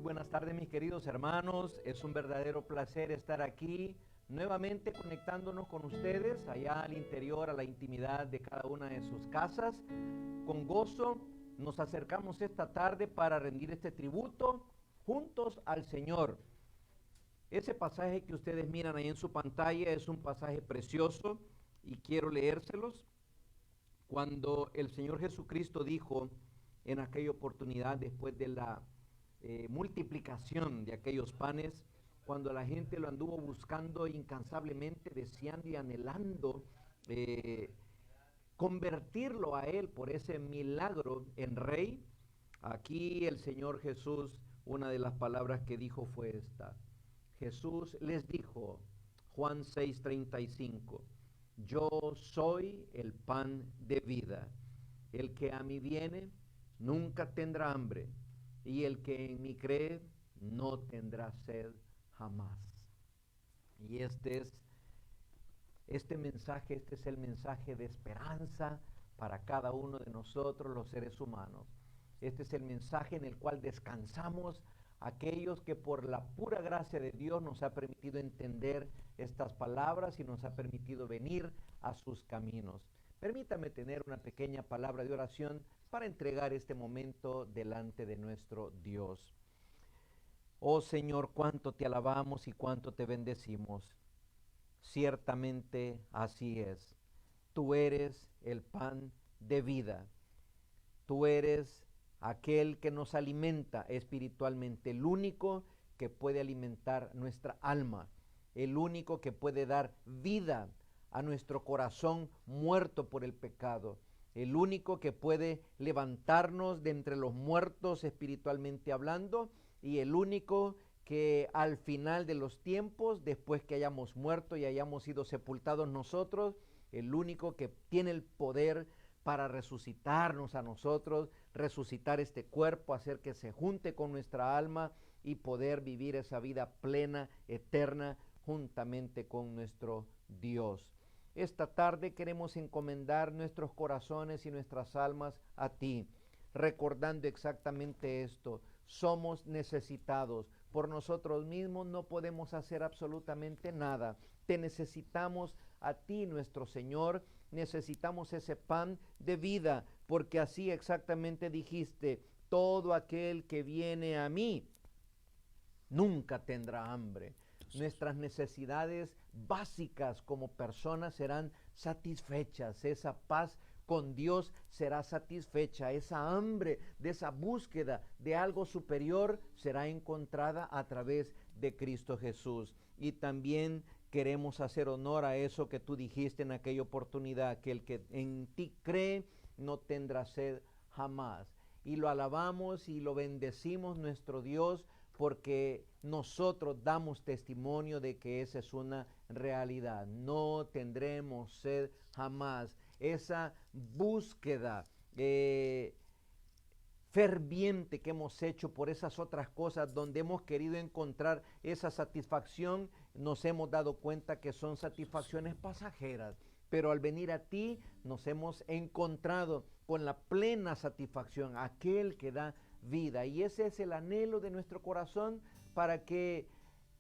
buenas tardes, mis queridos hermanos. Es un verdadero placer estar aquí nuevamente conectándonos con ustedes allá al interior, a la intimidad de cada una de sus casas. Con gozo nos acercamos esta tarde para rendir este tributo juntos al Señor. Ese pasaje que ustedes miran ahí en su pantalla es un pasaje precioso y quiero leérselos. Cuando el Señor Jesucristo dijo en aquella oportunidad, después de la multiplicación de aquellos panes, cuando la gente lo anduvo buscando incansablemente, deseando y anhelando eh, convertirlo a él por ese milagro en rey, aquí el Señor Jesús, una de las palabras que dijo fue esta. Jesús les dijo, Juan 6:35, yo soy el pan de vida. El que a mí viene nunca tendrá hambre, y el que en mí cree no tendrá sed jamás. Y este mensaje, este es el mensaje de esperanza para cada uno de nosotros, los seres humanos. Este es el mensaje en el cual descansamos aquellos que por la pura gracia de Dios nos ha permitido entender estas palabras y nos ha permitido venir a sus caminos. Permítame tener una pequeña palabra de oración para entregar este momento delante de nuestro Dios. Oh Señor, cuánto te alabamos y cuánto te bendecimos. Ciertamente así es. Tú eres el pan de vida. Tú eres aquel que nos alimenta espiritualmente, el único que puede alimentar nuestra alma, el único que puede dar vida a nuestro corazón muerto por el pecado, el único que puede levantarnos de entre los muertos espiritualmente hablando, y el único que al final de los tiempos, después que hayamos muerto y hayamos sido sepultados nosotros, el único que tiene el poder para resucitarnos a nosotros, resucitar este cuerpo, hacer que se junte con nuestra alma y poder vivir esa vida plena, eterna, juntamente con nuestro Dios. Esta tarde queremos encomendar nuestros corazones y nuestras almas a ti, recordando exactamente esto. Somos necesitados. Por nosotros mismos no podemos hacer absolutamente nada. Te necesitamos a ti, nuestro Señor. Necesitamos ese pan de vida, porque así exactamente dijiste, todo aquel que viene a mí nunca tendrá hambre. Nuestras necesidades básicas como personas serán satisfechas, esa paz con Dios será satisfecha, esa hambre de esa búsqueda de algo superior será encontrada a través de Cristo Jesús. Y también queremos hacer honor a eso que tú dijiste en aquella oportunidad, que el que en ti cree no tendrá sed jamás. Y lo alabamos y lo bendecimos, nuestro Dios, porque nosotros damos testimonio de que esa es una realidad. No tendremos sed jamás. Esa búsqueda ferviente que hemos hecho por esas otras cosas donde hemos querido encontrar esa satisfacción, nos hemos dado cuenta que son satisfacciones pasajeras. Pero al venir a ti nos hemos encontrado con la plena satisfacción, aquel que da vida. Y ese es el anhelo de nuestro corazón, para que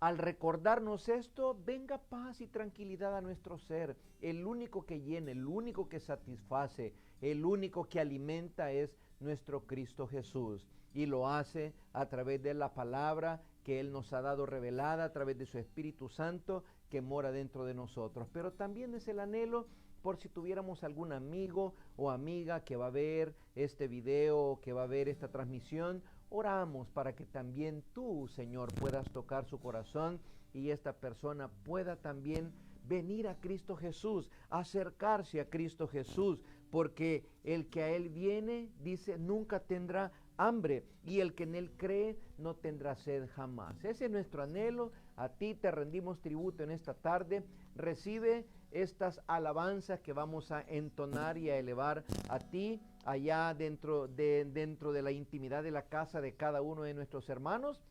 al recordarnos esto venga paz y tranquilidad a nuestro ser. El único que llena, el único que satisface, el único que alimenta es nuestro Cristo Jesús. Y lo hace a través de la palabra que Él nos ha dado revelada, a través de su Espíritu Santo que mora dentro de nosotros. Pero también es el anhelo por si tuviéramos algún amigo o amiga que va a ver este video, que va a ver esta transmisión. Oramos para que también tú, Señor, puedas tocar su corazón y esta persona pueda también venir a Cristo Jesús, acercarse a Cristo Jesús, porque el que a Él viene, dice, nunca tendrá hambre, y el que en Él cree no tendrá sed jamás. Ese es nuestro anhelo. A ti te rendimos tributo en esta tarde. Recibe estas alabanzas que vamos a entonar y a elevar a ti allá dentro de la intimidad de la casa de cada uno de nuestros hermanos.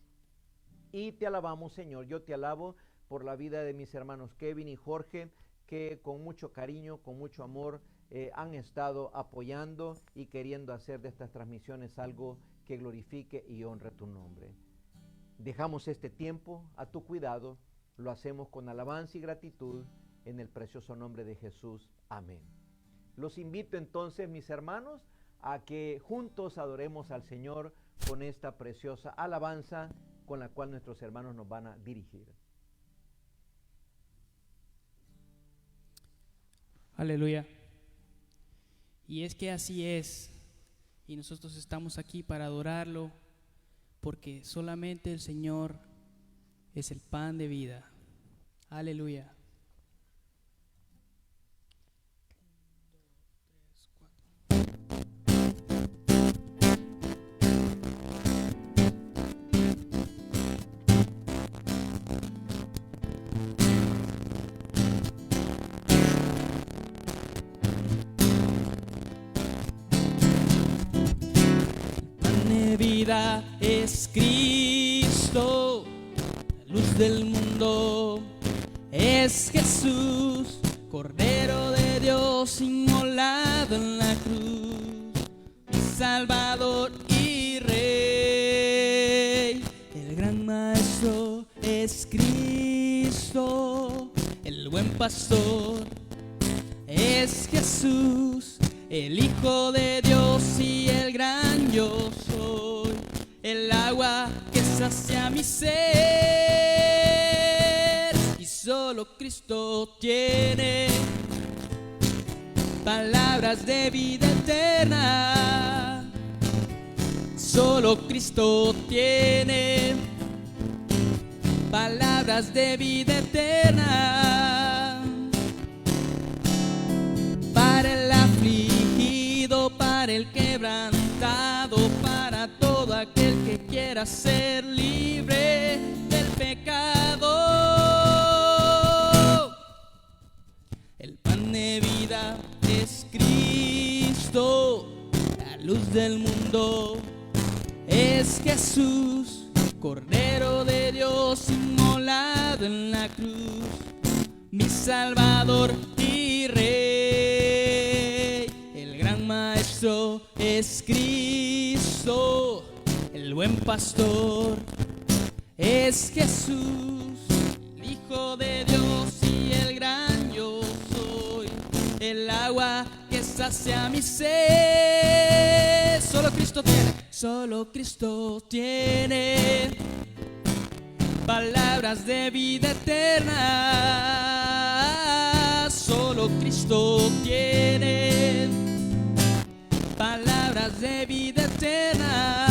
Y te alabamos, Señor. Yo te alabo por la vida de mis hermanos Kevin y Jorge, que con mucho cariño, con mucho amor, han estado apoyando y queriendo hacer de estas transmisiones algo que glorifique y honre tu nombre. Dejamos este tiempo a tu cuidado, lo hacemos con alabanza y gratitud en el precioso nombre de Jesús. Amén. Los invito entonces, mis hermanos, a que juntos adoremos al Señor con esta preciosa alabanza con la cual nuestros hermanos nos van a dirigir. Aleluya. Y es que así es, y nosotros estamos aquí para adorarlo, porque solamente el Señor es el pan de vida. Aleluya. Vida es Cristo, la luz del mundo es Jesús, Cordero de Dios inmolado en la cruz, mi Salvador y Rey. El gran Maestro es Cristo, el buen pastor es Jesús, el Hijo de Dios y el gran yo soy, el agua que sacia mi ser, y solo Cristo tiene palabras de vida eterna. Solo Cristo tiene palabras de vida eterna. Para el afligido, para el quebrantado, para todo aquel que quiera ser libre del pecado. El pan de vida es Cristo, la luz del mundo es Jesús, Cordero de Dios inmolado en la cruz, mi Salvador y Rey. El gran Maestro es Cristo, el buen pastor es Jesús, el Hijo de Dios y el gran yo soy, el agua que sacia mi ser. Solo Cristo tiene palabras de vida eterna. Solo Cristo tiene palabras de vida eterna.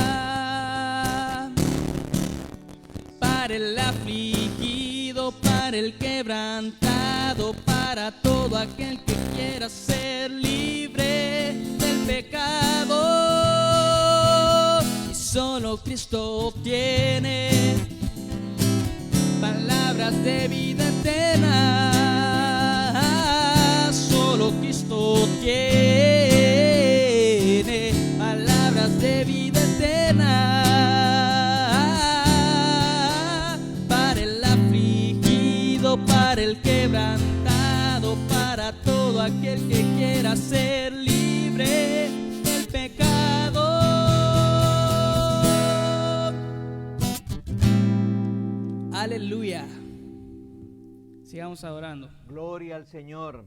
Para el afligido, para el quebrantado, para todo aquel que quiera ser libre del pecado. Y solo Cristo tiene palabras de vida eterna. Solo Cristo tiene palabras de vida eterna. Para el afligido, para el quebrantado, para todo aquel que quiera ser libre del pecado. Aleluya. Sigamos adorando. Gloria al Señor.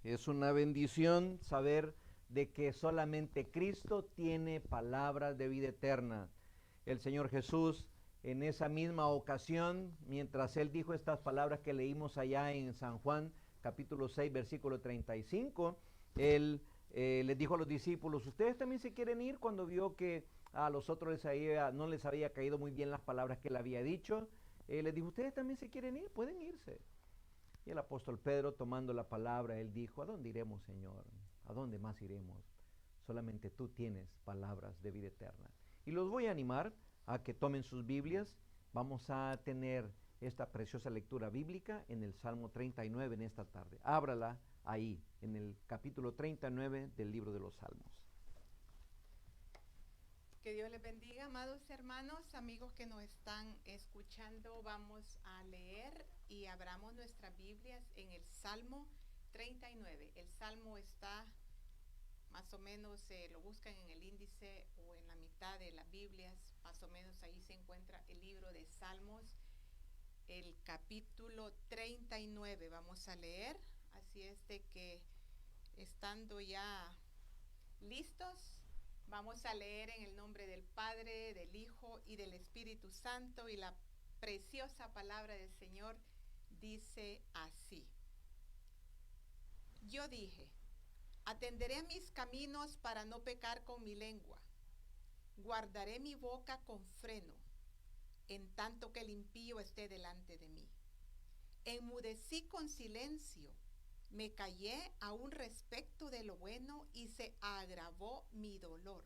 Es una bendición saber de que solamente Cristo tiene palabras de vida eterna. El Señor Jesús, en esa misma ocasión, mientras Él dijo estas palabras que leímos allá en San Juan, capítulo 6, versículo 35, Él les dijo a los discípulos, ¿ustedes también se quieren ir? Cuando vio que a los otros no les había caído muy bien las palabras que Él había dicho, les dijo, ¿ustedes también se quieren ir? Pueden irse. Y el apóstol Pedro, tomando la palabra, él dijo, ¿a dónde iremos, Señor? ¿A dónde más iremos? Solamente tú tienes palabras de vida eterna. Y los voy a animar a que tomen sus Biblias. Vamos a tener esta preciosa lectura bíblica en el Salmo 39 en esta tarde. Ábrala ahí, en el capítulo 39 del libro de los Salmos. Que Dios les bendiga, amados hermanos, amigos que nos están escuchando. Vamos a leer y abramos nuestras Biblias en el Salmo 39. El Salmo está más o menos, lo buscan en el índice o en la mitad de las Biblias más o menos ahí se encuentra el libro de Salmos, el capítulo 39. Vamos a leer, así es de que estando ya listos, vamos a leer en el nombre del Padre, del Hijo y del Espíritu Santo, y la preciosa palabra del Señor dice así. Yo dije, atenderé mis caminos para no pecar con mi lengua. Guardaré mi boca con freno, en tanto que el impío esté delante de mí. Enmudecí con silencio, me callé aún respecto de lo bueno y se agravó mi dolor.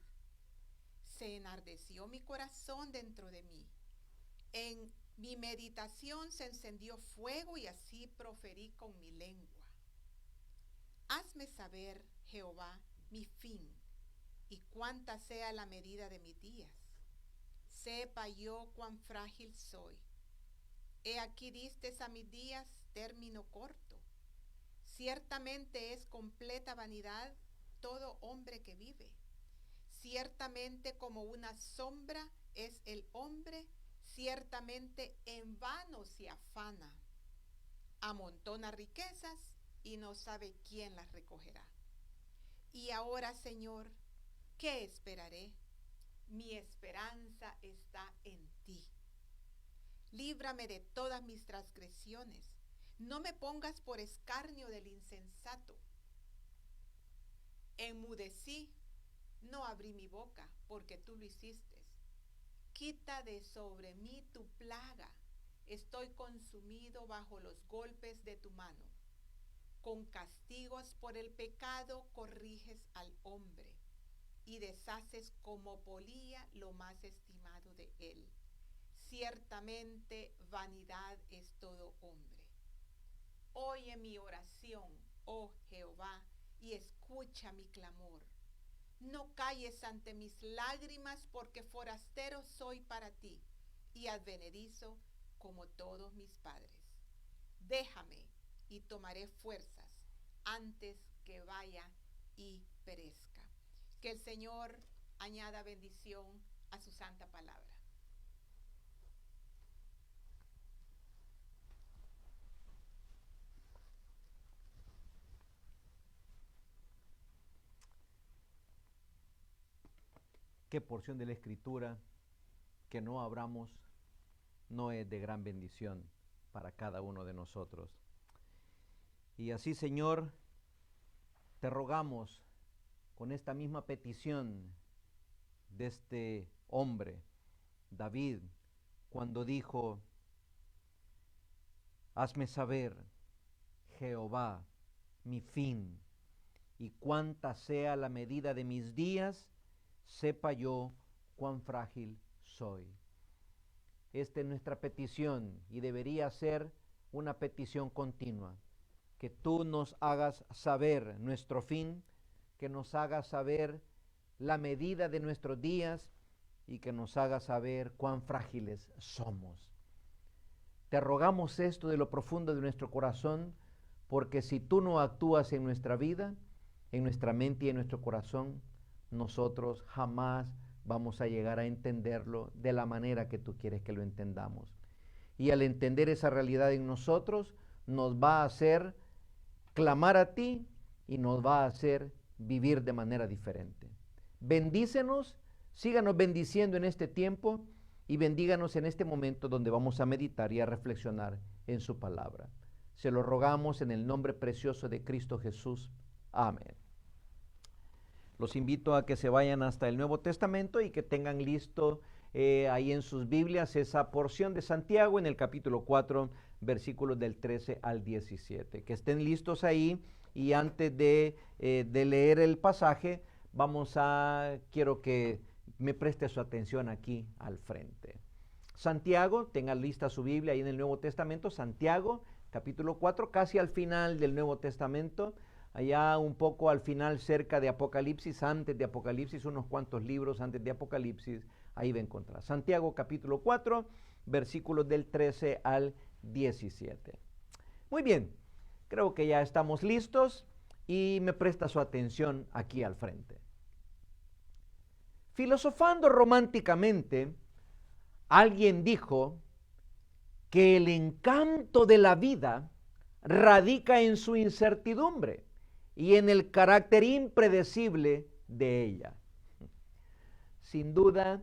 Se enardeció mi corazón dentro de mí. En mi meditación se encendió fuego y así proferí con mi lengua. Hazme saber, Jehová, mi fin, y cuánta sea la medida de mis días. Sepa yo cuán frágil soy. He aquí distes a mis días término corto. Ciertamente es completa vanidad todo hombre que vive. Ciertamente como una sombra es el hombre, ciertamente en vano se afana. Amontona riquezas y no sabe quién las recogerá. Y ahora, Señor, ¿qué esperaré? Mi esperanza está en ti. Líbrame de todas mis transgresiones. No me pongas por escarnio del insensato. Enmudecí, no abrí mi boca, porque tú lo hiciste. Quita de sobre mí tu plaga. Estoy consumido bajo los golpes de tu mano. Con castigos por el pecado corriges al hombre y deshaces como polilla lo más estimado de él. Ciertamente vanidad es todo hombre. Oye mi oración, oh Jehová, y escucha mi clamor. No calles ante mis lágrimas, porque forastero soy para ti y advenedizo como todos mis padres. Déjame y tomaré fuerzas antes que vaya y perezca. Que el Señor añada bendición a su santa palabra. Qué porción de la Escritura que no abramos no es de gran bendición para cada uno de nosotros. Y así, Señor, te rogamos con esta misma petición de este hombre, David, cuando dijo, hazme saber, Jehová, mi fin, y cuánta sea la medida de mis días, sepa yo cuán frágil soy. Esta es nuestra petición y debería ser una petición continua. Que tú nos hagas saber nuestro fin, que nos hagas saber la medida de nuestros días y que nos hagas saber cuán frágiles somos. Te rogamos esto de lo profundo de nuestro corazón, porque si tú no actúas en nuestra vida, en nuestra mente y en nuestro corazón, nosotros jamás vamos a llegar a entenderlo de la manera que tú quieres que lo entendamos. Y al entender esa realidad en nosotros, nos va a hacer clamar a ti y nos va a hacer vivir de manera diferente. Bendícenos, síganos bendiciendo en este tiempo y bendíganos en este momento donde vamos a meditar y a reflexionar en su palabra. Se lo rogamos en el nombre precioso de Cristo Jesús. Amén. Los invito a que se vayan hasta el Nuevo Testamento y que tengan listo ahí en sus Biblias esa porción de Santiago en el capítulo 4, versículos del 13 al 17. Que estén listos ahí y antes de leer el pasaje, quiero que me preste su atención aquí al frente. Santiago, tenga lista su Biblia ahí en el Nuevo Testamento, Santiago, capítulo 4, casi al final del Nuevo Testamento, allá un poco al final cerca de Apocalipsis, antes de Apocalipsis, unos cuantos libros antes de Apocalipsis, ahí va a encontrar. Santiago capítulo 4, versículos del 13 al 17. Muy bien, creo que ya estamos listos y me presta su atención aquí al frente. Filosofando románticamente, alguien dijo que el encanto de la vida radica en su incertidumbre y en el carácter impredecible de ella. Sin duda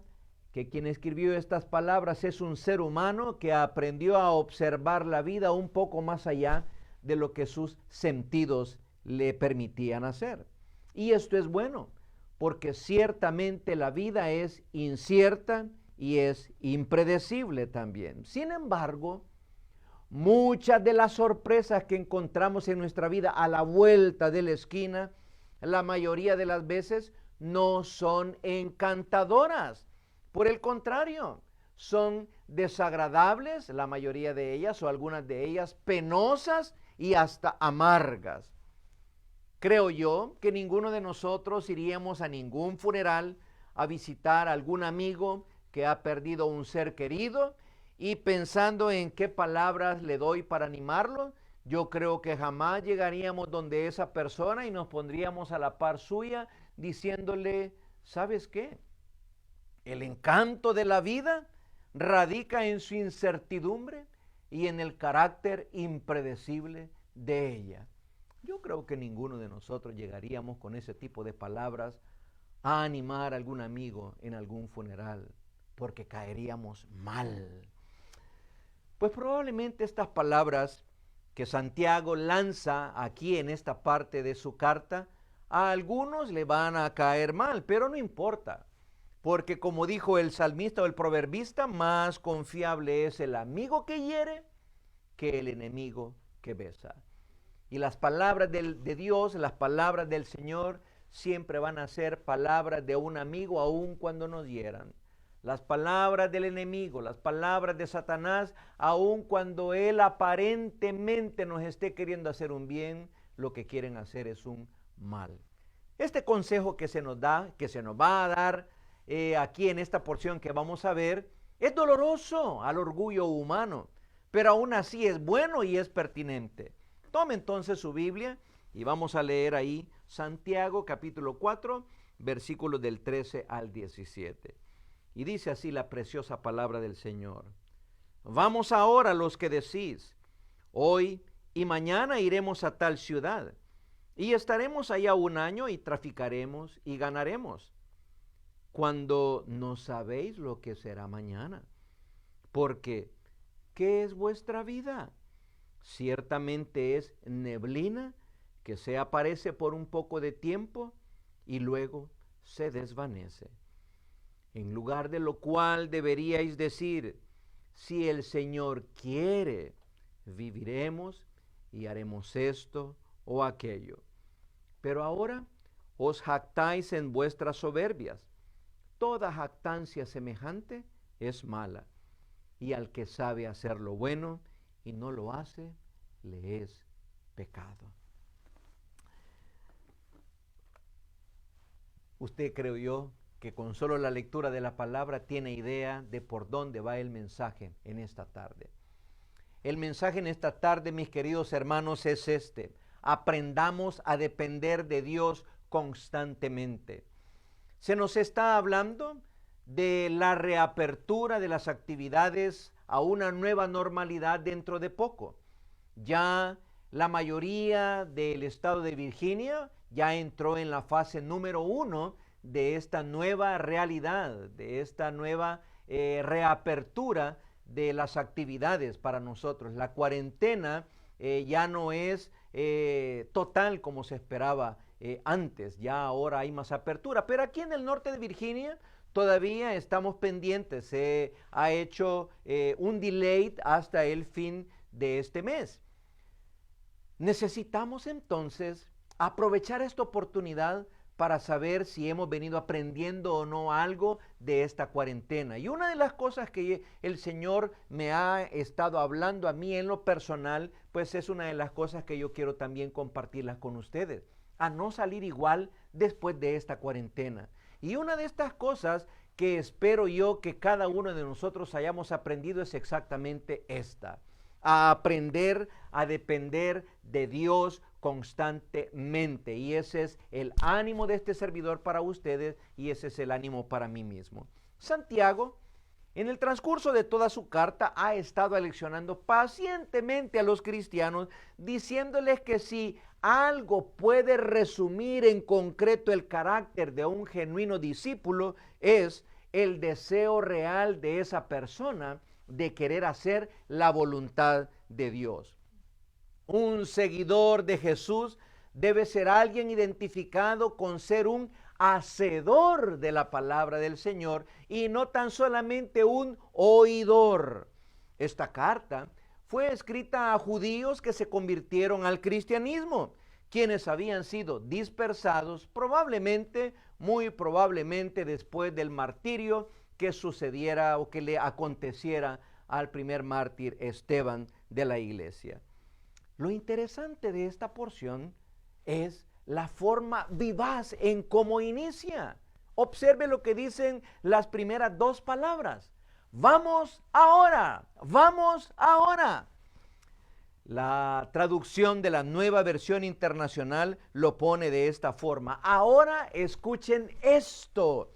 que quien escribió estas palabras es un ser humano que aprendió a observar la vida un poco más allá de lo que sus sentidos le permitían hacer. Y esto es bueno, porque ciertamente la vida es incierta y es impredecible también. Sin embargo, muchas de las sorpresas que encontramos en nuestra vida a la vuelta de la esquina, la mayoría de las veces no son encantadoras. Por el contrario, son desagradables, la mayoría de ellas o algunas de ellas penosas y hasta amargas. Creo yo que ninguno de nosotros iríamos a ningún funeral a visitar a algún amigo que ha perdido un ser querido y pensando en qué palabras le doy para animarlo. Yo creo que jamás llegaríamos donde esa persona y nos pondríamos a la par suya diciéndole, ¿sabes qué? El encanto de la vida radica en su incertidumbre y en el carácter impredecible de ella. Yo creo que ninguno de nosotros llegaríamos con ese tipo de palabras a animar a algún amigo en algún funeral, porque caeríamos mal. Pues probablemente estas palabras que Santiago lanza aquí en esta parte de su carta, a algunos le van a caer mal, pero no importa. Porque como dijo el salmista o el proverbista, más confiable es el amigo que hiere que el enemigo que besa. Y las palabras de Dios, las palabras del Señor, siempre van a ser palabras de un amigo aun cuando nos hieran. Las palabras del enemigo, las palabras de Satanás, aun cuando él aparentemente nos esté queriendo hacer un bien, lo que quieren hacer es un mal. Este consejo que se nos da, que se nos va a dar aquí en esta porción que vamos a ver, es doloroso al orgullo humano, pero aún así es bueno y es pertinente. Tome entonces su Biblia y vamos a leer ahí Santiago capítulo 4, versículos del 13 al 17. Y dice así la preciosa palabra del Señor. Vamos ahora los que decís, hoy y mañana iremos a tal ciudad, y estaremos allá un año y traficaremos y ganaremos, cuando no sabéis lo que será mañana. Porque, ¿qué es vuestra vida? Ciertamente es neblina que se aparece por un poco de tiempo y luego se desvanece. En lugar de lo cual deberíais decir, si el Señor quiere, viviremos y haremos esto o aquello. Pero ahora os jactáis en vuestras soberbias. Toda jactancia semejante es mala, y al que sabe hacer lo bueno y no lo hace, le es pecado. Usted, creo yo, que con solo la lectura de la palabra tiene idea de por dónde va el mensaje en esta tarde. El mensaje en esta tarde, mis queridos hermanos, es este: aprendamos a depender de Dios constantemente. Se nos está hablando de la reapertura de las actividades a una nueva normalidad dentro de poco. Ya la mayoría del estado de Virginia ya entró en la fase número 1 de esta nueva realidad, de esta nueva reapertura de las actividades para nosotros. La cuarentena ya no es total como se esperaba antes, ya ahora hay más apertura, pero aquí en el norte de Virginia todavía estamos pendientes, se ha hecho un delay hasta el fin de este mes. Necesitamos entonces aprovechar esta oportunidad para saber si hemos venido aprendiendo o no algo de esta cuarentena. Y una de las cosas que el Señor me ha estado hablando a mí en lo personal, pues es una de las cosas que yo quiero también compartirlas con ustedes, a no salir igual después de esta cuarentena. Y una de estas cosas que espero yo que cada uno de nosotros hayamos aprendido es exactamente esta: a aprender a depender de Dios constantemente. Y ese es el ánimo de este servidor para ustedes y ese es el ánimo para mí mismo. Santiago, En el transcurso de toda su carta ha estado aleccionando pacientemente a los cristianos, diciéndoles que si algo puede resumir en concreto el carácter de un genuino discípulo, es el deseo real de esa persona de querer hacer la voluntad de Dios. Un seguidor de Jesús debe ser alguien identificado con ser un hacedor de la palabra del Señor y no tan solamente un oidor. Esta carta fue escrita a judíos que se convirtieron al cristianismo, quienes habían sido dispersados probablemente, muy probablemente después del martirio que sucediera o que le aconteciera al primer mártir Esteban de la iglesia. Lo interesante de esta porción es la forma vivaz en cómo inicia. Observe lo que dicen las primeras dos palabras. Vamos ahora, vamos ahora. La traducción de la Nueva Versión Internacional lo pone de esta forma. Ahora escuchen esto.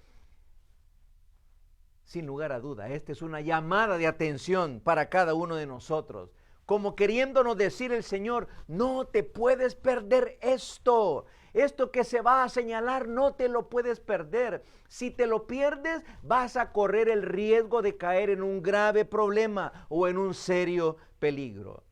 Sin lugar a duda, esta es una llamada de atención para cada uno de nosotros. Como queriéndonos decir el Señor, no te puedes perder esto. Esto que se va a señalar no te lo puedes perder. Si te lo pierdes, vas a correr el riesgo de caer en un grave problema o en un serio peligro.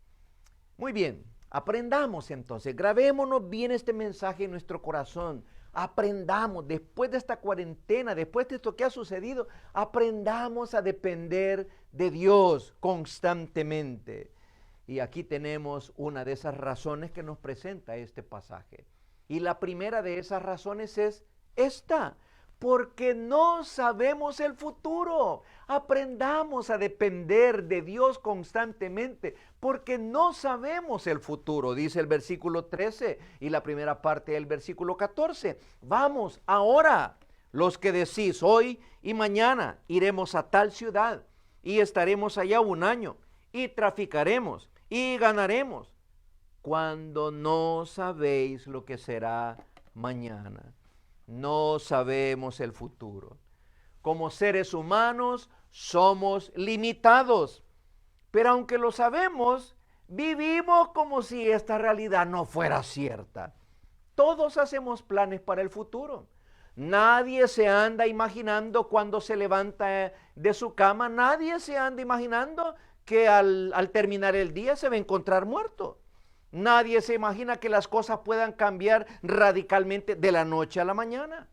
Muy bien, aprendamos entonces, grabémonos bien este mensaje en nuestro corazón. Aprendamos, después de esta cuarentena, después de esto que ha sucedido, aprendamos a depender de Dios constantemente. Y aquí tenemos una de esas razones que nos presenta este pasaje. Y la primera de esas razones es esta: porque no sabemos el futuro. Aprendamos a depender de Dios constantemente, porque no sabemos el futuro, dice el versículo 13 y la primera parte del versículo 14. Vamos ahora, los que decís hoy y mañana iremos a tal ciudad y estaremos allá un año y traficaremos y ganaremos, cuando no sabéis lo que será mañana. No sabemos el futuro. Como seres humanos somos limitados, pero aunque lo sabemos, vivimos como si esta realidad no fuera cierta. Todos hacemos planes para el futuro. Nadie se anda imaginando cuando se levanta de su cama, nadie se anda imaginando que al terminar el día se va a encontrar muerto. Nadie se imagina que las cosas puedan cambiar radicalmente de la noche a la mañana.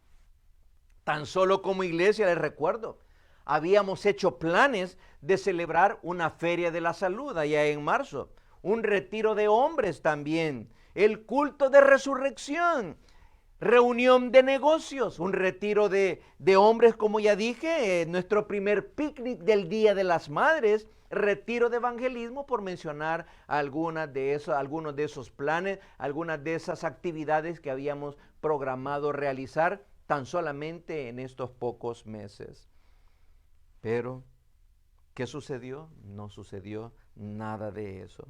Tan solo como iglesia les recuerdo, habíamos hecho planes de celebrar una feria de la salud allá en marzo, un retiro de hombres también, el culto de resurrección, reunión de negocios, un retiro de hombres, como ya dije, nuestro primer picnic del Día de las Madres, retiro de evangelismo, por mencionar algunos de esos planes, algunas de esas actividades que habíamos programado realizar tan solamente en estos pocos meses. Pero, ¿qué sucedió? No sucedió nada de eso.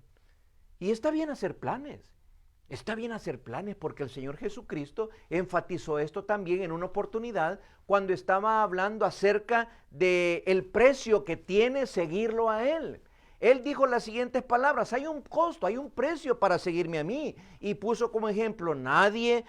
Y está bien hacer planes. Está bien hacer planes porque el Señor Jesucristo enfatizó esto también en una oportunidad cuando estaba hablando acerca del precio que tiene seguirlo a Él. Él dijo las siguientes palabras: hay un costo, hay un precio para seguirme a mí. Y puso como ejemplo, nadie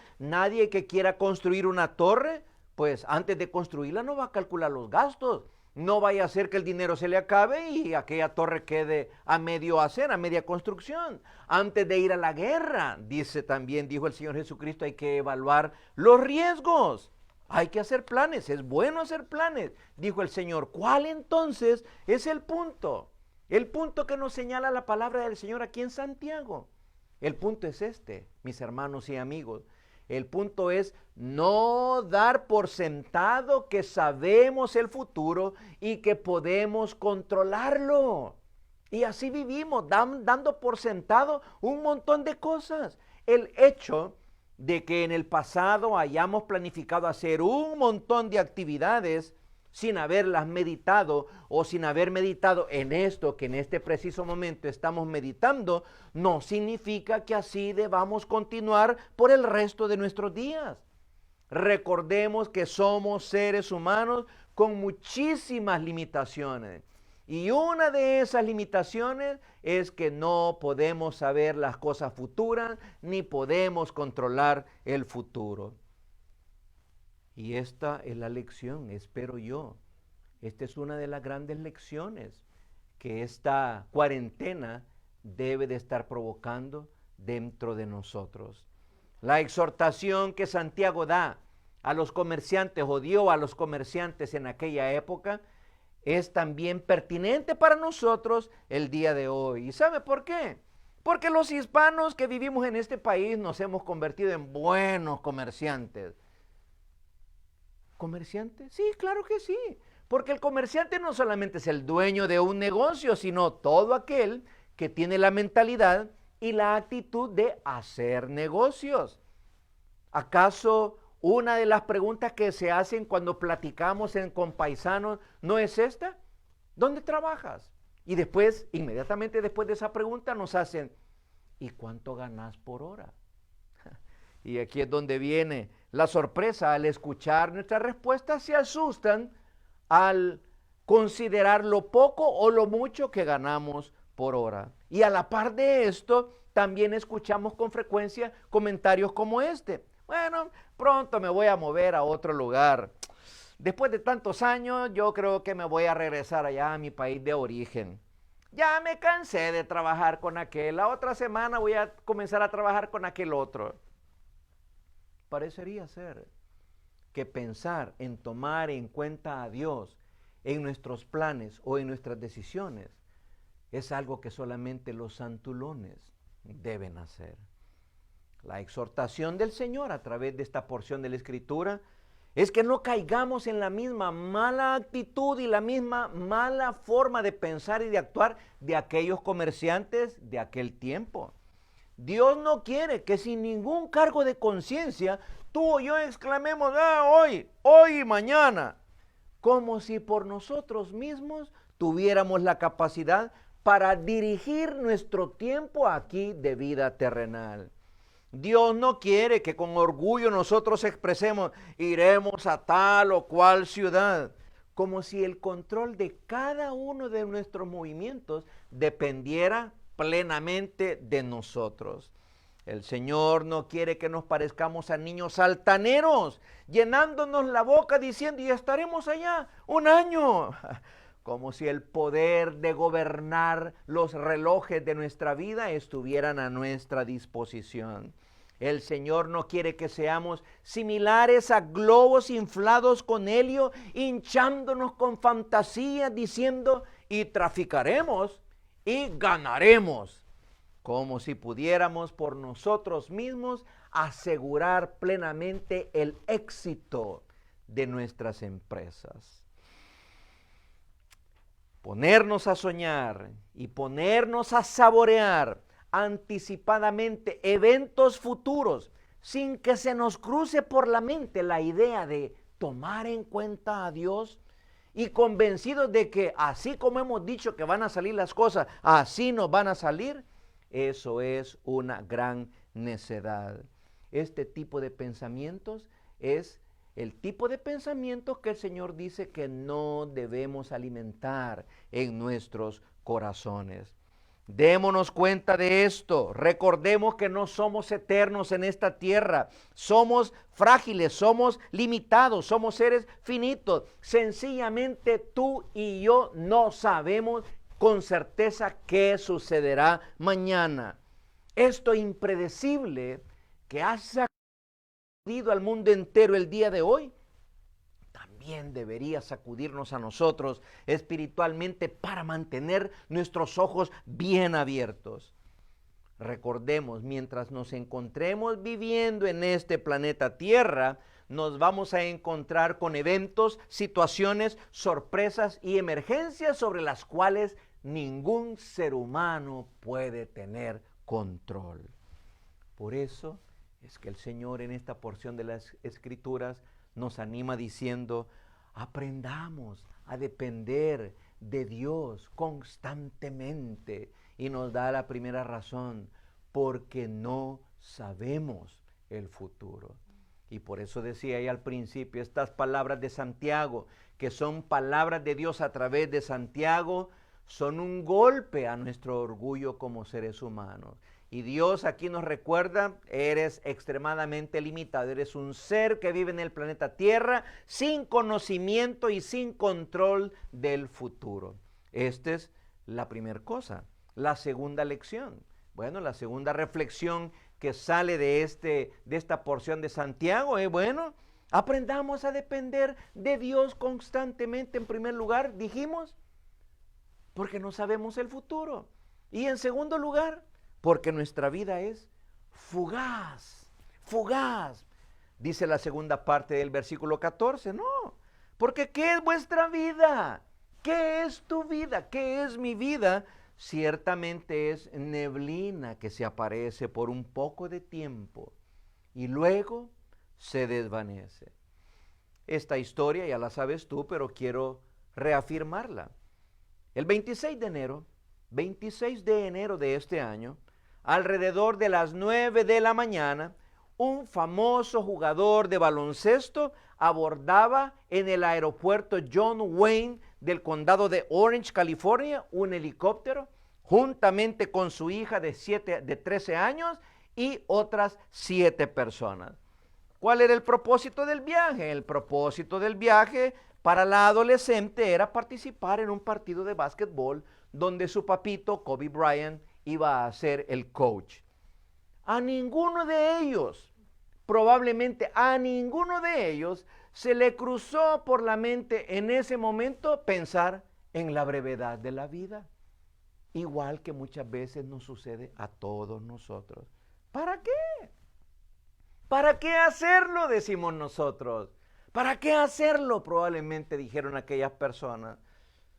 que quiera construir una torre, pues antes de construirla no va a calcular los gastos. No vaya a ser que el dinero se le acabe y aquella torre quede a medio hacer, a media construcción. Antes de ir a la guerra, dijo el Señor Jesucristo, hay que evaluar los riesgos. Hay que hacer planes, es bueno hacer planes, dijo el Señor. ¿Cuál entonces es el punto? El punto que nos señala la palabra del Señor aquí en Santiago. El punto es este, mis hermanos y amigos. El punto es no dar por sentado que sabemos el futuro y que podemos controlarlo. Y así vivimos, dando por sentado un montón de cosas. El hecho de que en el pasado hayamos planificado hacer un montón de actividades sin haberlas meditado o sin haber meditado en esto que en este preciso momento estamos meditando, no significa que así debamos continuar por el resto de nuestros días. Recordemos que somos seres humanos con muchísimas limitaciones. Y una de esas limitaciones es que no podemos saber las cosas futuras ni podemos controlar el futuro. Y esta es la lección, espero yo. Esta es una de las grandes lecciones que esta cuarentena debe de estar provocando dentro de nosotros. La exhortación que Santiago da a los comerciantes o dio a los comerciantes en aquella época es también pertinente para nosotros el día de hoy. ¿Y sabe por qué? Porque los hispanos que vivimos en este país nos hemos convertido en buenos comerciantes. ¿Comerciante? Sí, claro que sí. Porque el comerciante no solamente es el dueño de un negocio, sino todo aquel que tiene la mentalidad y la actitud de hacer negocios. ¿Acaso una de las preguntas que se hacen cuando platicamos con paisanos no es esta? ¿Dónde trabajas? Y después, inmediatamente después de esa pregunta nos hacen, ¿y cuánto ganas por hora? Y aquí es donde viene la sorpresa. Al escuchar nuestras respuestas se asustan al considerar lo poco o lo mucho que ganamos por hora. Y a la par de esto, también escuchamos con frecuencia comentarios como este. Bueno, pronto me voy a mover a otro lugar. Después de tantos años, yo creo que me voy a regresar allá a mi país de origen. Ya me cansé de trabajar con aquel. La otra semana voy a comenzar a trabajar con aquel otro. Parecería ser que pensar en tomar en cuenta a Dios en nuestros planes o en nuestras decisiones es algo que solamente los santulones deben hacer. La exhortación del Señor a través de esta porción de la Escritura es que no caigamos en la misma mala actitud y la misma mala forma de pensar y de actuar de aquellos comerciantes de aquel tiempo. Dios no quiere que sin ningún cargo de conciencia tú o yo exclamemos, hoy y mañana, como si por nosotros mismos tuviéramos la capacidad para dirigir nuestro tiempo aquí de vida terrenal. Dios no quiere que con orgullo nosotros expresemos, iremos a tal o cual ciudad, como si el control de cada uno de nuestros movimientos dependiera plenamente de nosotros. El Señor no quiere que nos parezcamos a niños altaneros, llenándonos la boca diciendo, y estaremos allá un año, como si el poder de gobernar los relojes de nuestra vida estuvieran a nuestra disposición. El Señor no quiere que seamos similares a globos inflados con helio, hinchándonos con fantasía, diciendo, y traficaremos y ganaremos, como si pudiéramos por nosotros mismos asegurar plenamente el éxito de nuestras empresas. Ponernos a soñar y ponernos a saborear anticipadamente eventos futuros sin que se nos cruce por la mente la idea de tomar en cuenta a Dios y convencidos de que así como hemos dicho que van a salir las cosas, así nos van a salir, eso es una gran necedad. Este tipo de pensamientos es el tipo de pensamientos que el Señor dice que no debemos alimentar en nuestros corazones. Démonos cuenta de esto, recordemos que no somos eternos en esta tierra, somos frágiles, somos limitados, somos seres finitos. Sencillamente tú y yo no sabemos con certeza qué sucederá mañana. Esto impredecible que ha sacudido al mundo entero el día de hoy, también debería sacudirnos a nosotros espiritualmente para mantener nuestros ojos bien abiertos. Recordemos, mientras nos encontremos viviendo en este planeta Tierra, nos vamos a encontrar con eventos, situaciones, sorpresas y emergencias sobre las cuales ningún ser humano puede tener control. Por eso es que el Señor en esta porción de las Escrituras nos anima diciendo, aprendamos a depender de Dios constantemente. Y nos da la primera razón, porque no sabemos el futuro. Y por eso decía ahí al principio, estas palabras de Santiago, que son palabras de Dios a través de Santiago, son un golpe a nuestro orgullo como seres humanos. Y Dios aquí nos recuerda, eres extremadamente limitado, eres un ser que vive en el planeta Tierra sin conocimiento y sin control del futuro. Esta es la primera cosa. La segunda lección, bueno, la segunda reflexión que sale de esta porción de Santiago es, bueno, aprendamos a depender de Dios constantemente. En primer lugar, dijimos, porque no sabemos el futuro. Y en segundo lugar, porque nuestra vida es fugaz, fugaz. Dice la segunda parte del versículo 14, no, porque ¿qué es vuestra vida? ¿Qué es tu vida? ¿Qué es mi vida? Ciertamente es neblina que se aparece por un poco de tiempo y luego se desvanece. Esta historia ya la sabes tú, pero quiero reafirmarla. El 26 de enero de este año, alrededor de las 9 de la mañana, un famoso jugador de baloncesto abordaba en el aeropuerto John Wayne del condado de Orange, California, un helicóptero, juntamente con su hija de 13 años y otras 7 personas. ¿Cuál era el propósito del viaje? El propósito del viaje para la adolescente era participar en un partido de básquetbol donde su papito, Kobe Bryant, iba a ser el coach. A ninguno de ellos, probablemente a ninguno de ellos, se le cruzó por la mente en ese momento pensar en la brevedad de la vida. Igual que muchas veces nos sucede a todos nosotros. ¿Para qué? ¿Para qué hacerlo? Decimos nosotros. ¿Para qué hacerlo? Probablemente dijeron aquellas personas.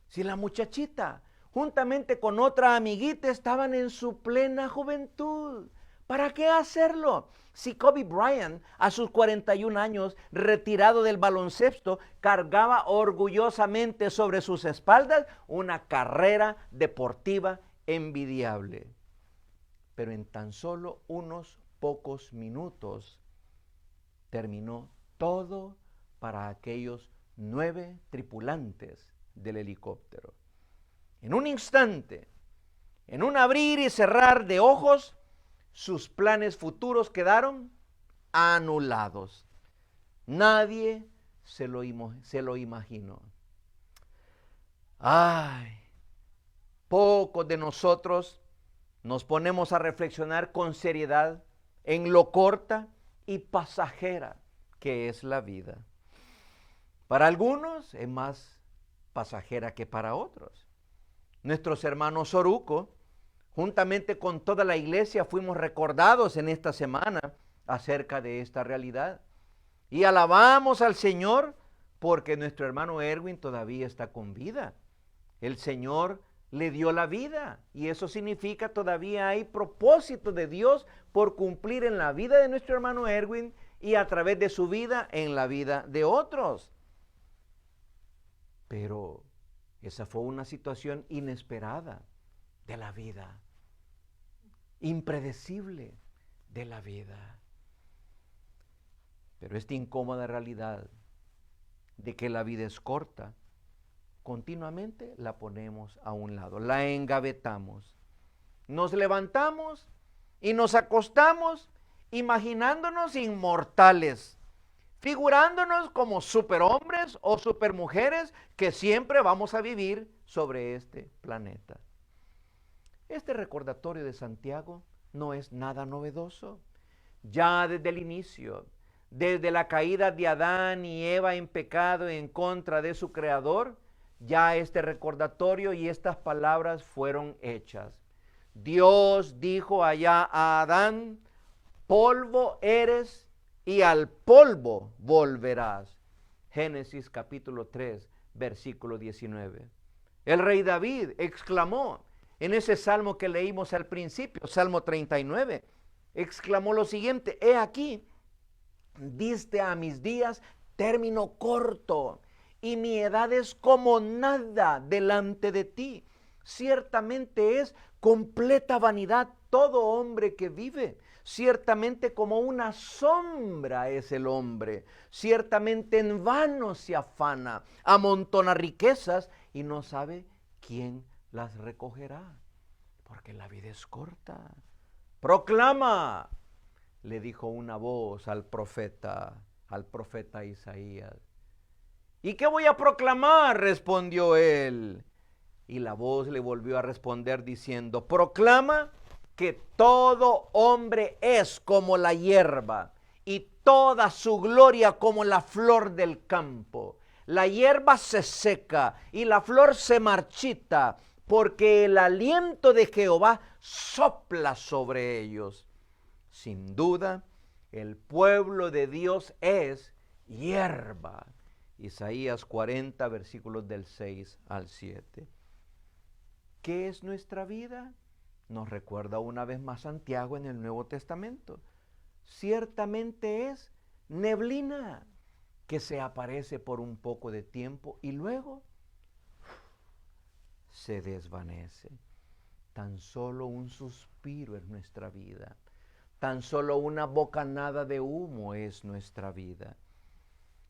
Si la muchachita, juntamente con otra amiguita, estaban en su plena juventud. ¿Para qué hacerlo? Si Kobe Bryant, a sus 41 años, retirado del baloncesto, cargaba orgullosamente sobre sus espaldas una carrera deportiva envidiable. Pero en tan solo unos pocos minutos terminó todo para aquellos 9 tripulantes del helicóptero. En un instante, en un abrir y cerrar de ojos, sus planes futuros quedaron anulados. Nadie se lo imaginó. Ay, pocos de nosotros nos ponemos a reflexionar con seriedad en lo corta y pasajera que es la vida. Para algunos es más pasajera que para otros. Nuestros hermanos Soruco, juntamente con toda la iglesia, fuimos recordados en esta semana acerca de esta realidad. Y alabamos al Señor porque nuestro hermano Erwin todavía está con vida. El Señor le dio la vida y eso significa todavía hay propósito de Dios por cumplir en la vida de nuestro hermano Erwin y a través de su vida en la vida de otros. Pero esa fue una situación inesperada de la vida, impredecible de la vida. Pero esta incómoda realidad de que la vida es corta, continuamente la ponemos a un lado, la engavetamos. Nos levantamos y nos acostamos imaginándonos inmortales, figurándonos como superhombres o supermujeres que siempre vamos a vivir sobre este planeta. Este recordatorio de Santiago no es nada novedoso. Ya desde el inicio, desde la caída de Adán y Eva en pecado en contra de su Creador, ya este recordatorio y estas palabras fueron hechas. Dios dijo allá a Adán, polvo eres y al polvo volverás. Génesis capítulo 3, versículo 19. El rey David exclamó en ese salmo que leímos al principio, Salmo 39, exclamó lo siguiente: he aquí, diste a mis días término corto, y mi edad es como nada delante de ti. Ciertamente es completa vanidad todo hombre que vive. Ciertamente como una sombra es el hombre. Ciertamente en vano se afana, amontona riquezas y no sabe quién las recogerá. Porque la vida es corta. Proclama, le dijo una voz al profeta Isaías. ¿Y qué voy a proclamar?, respondió él. Y la voz le volvió a responder diciendo, proclama que todo hombre es como la hierba y toda su gloria como la flor del campo. La hierba se seca y la flor se marchita, porque el aliento de Jehová sopla sobre ellos. Sin duda, el pueblo de Dios es hierba. Isaías 40, versículos del 6 al 7. ¿Qué es nuestra vida? Nos recuerda una vez más Santiago en el Nuevo Testamento. Ciertamente es neblina que se aparece por un poco de tiempo y luego se desvanece. Tan solo un suspiro es nuestra vida. Tan solo una bocanada de humo es nuestra vida.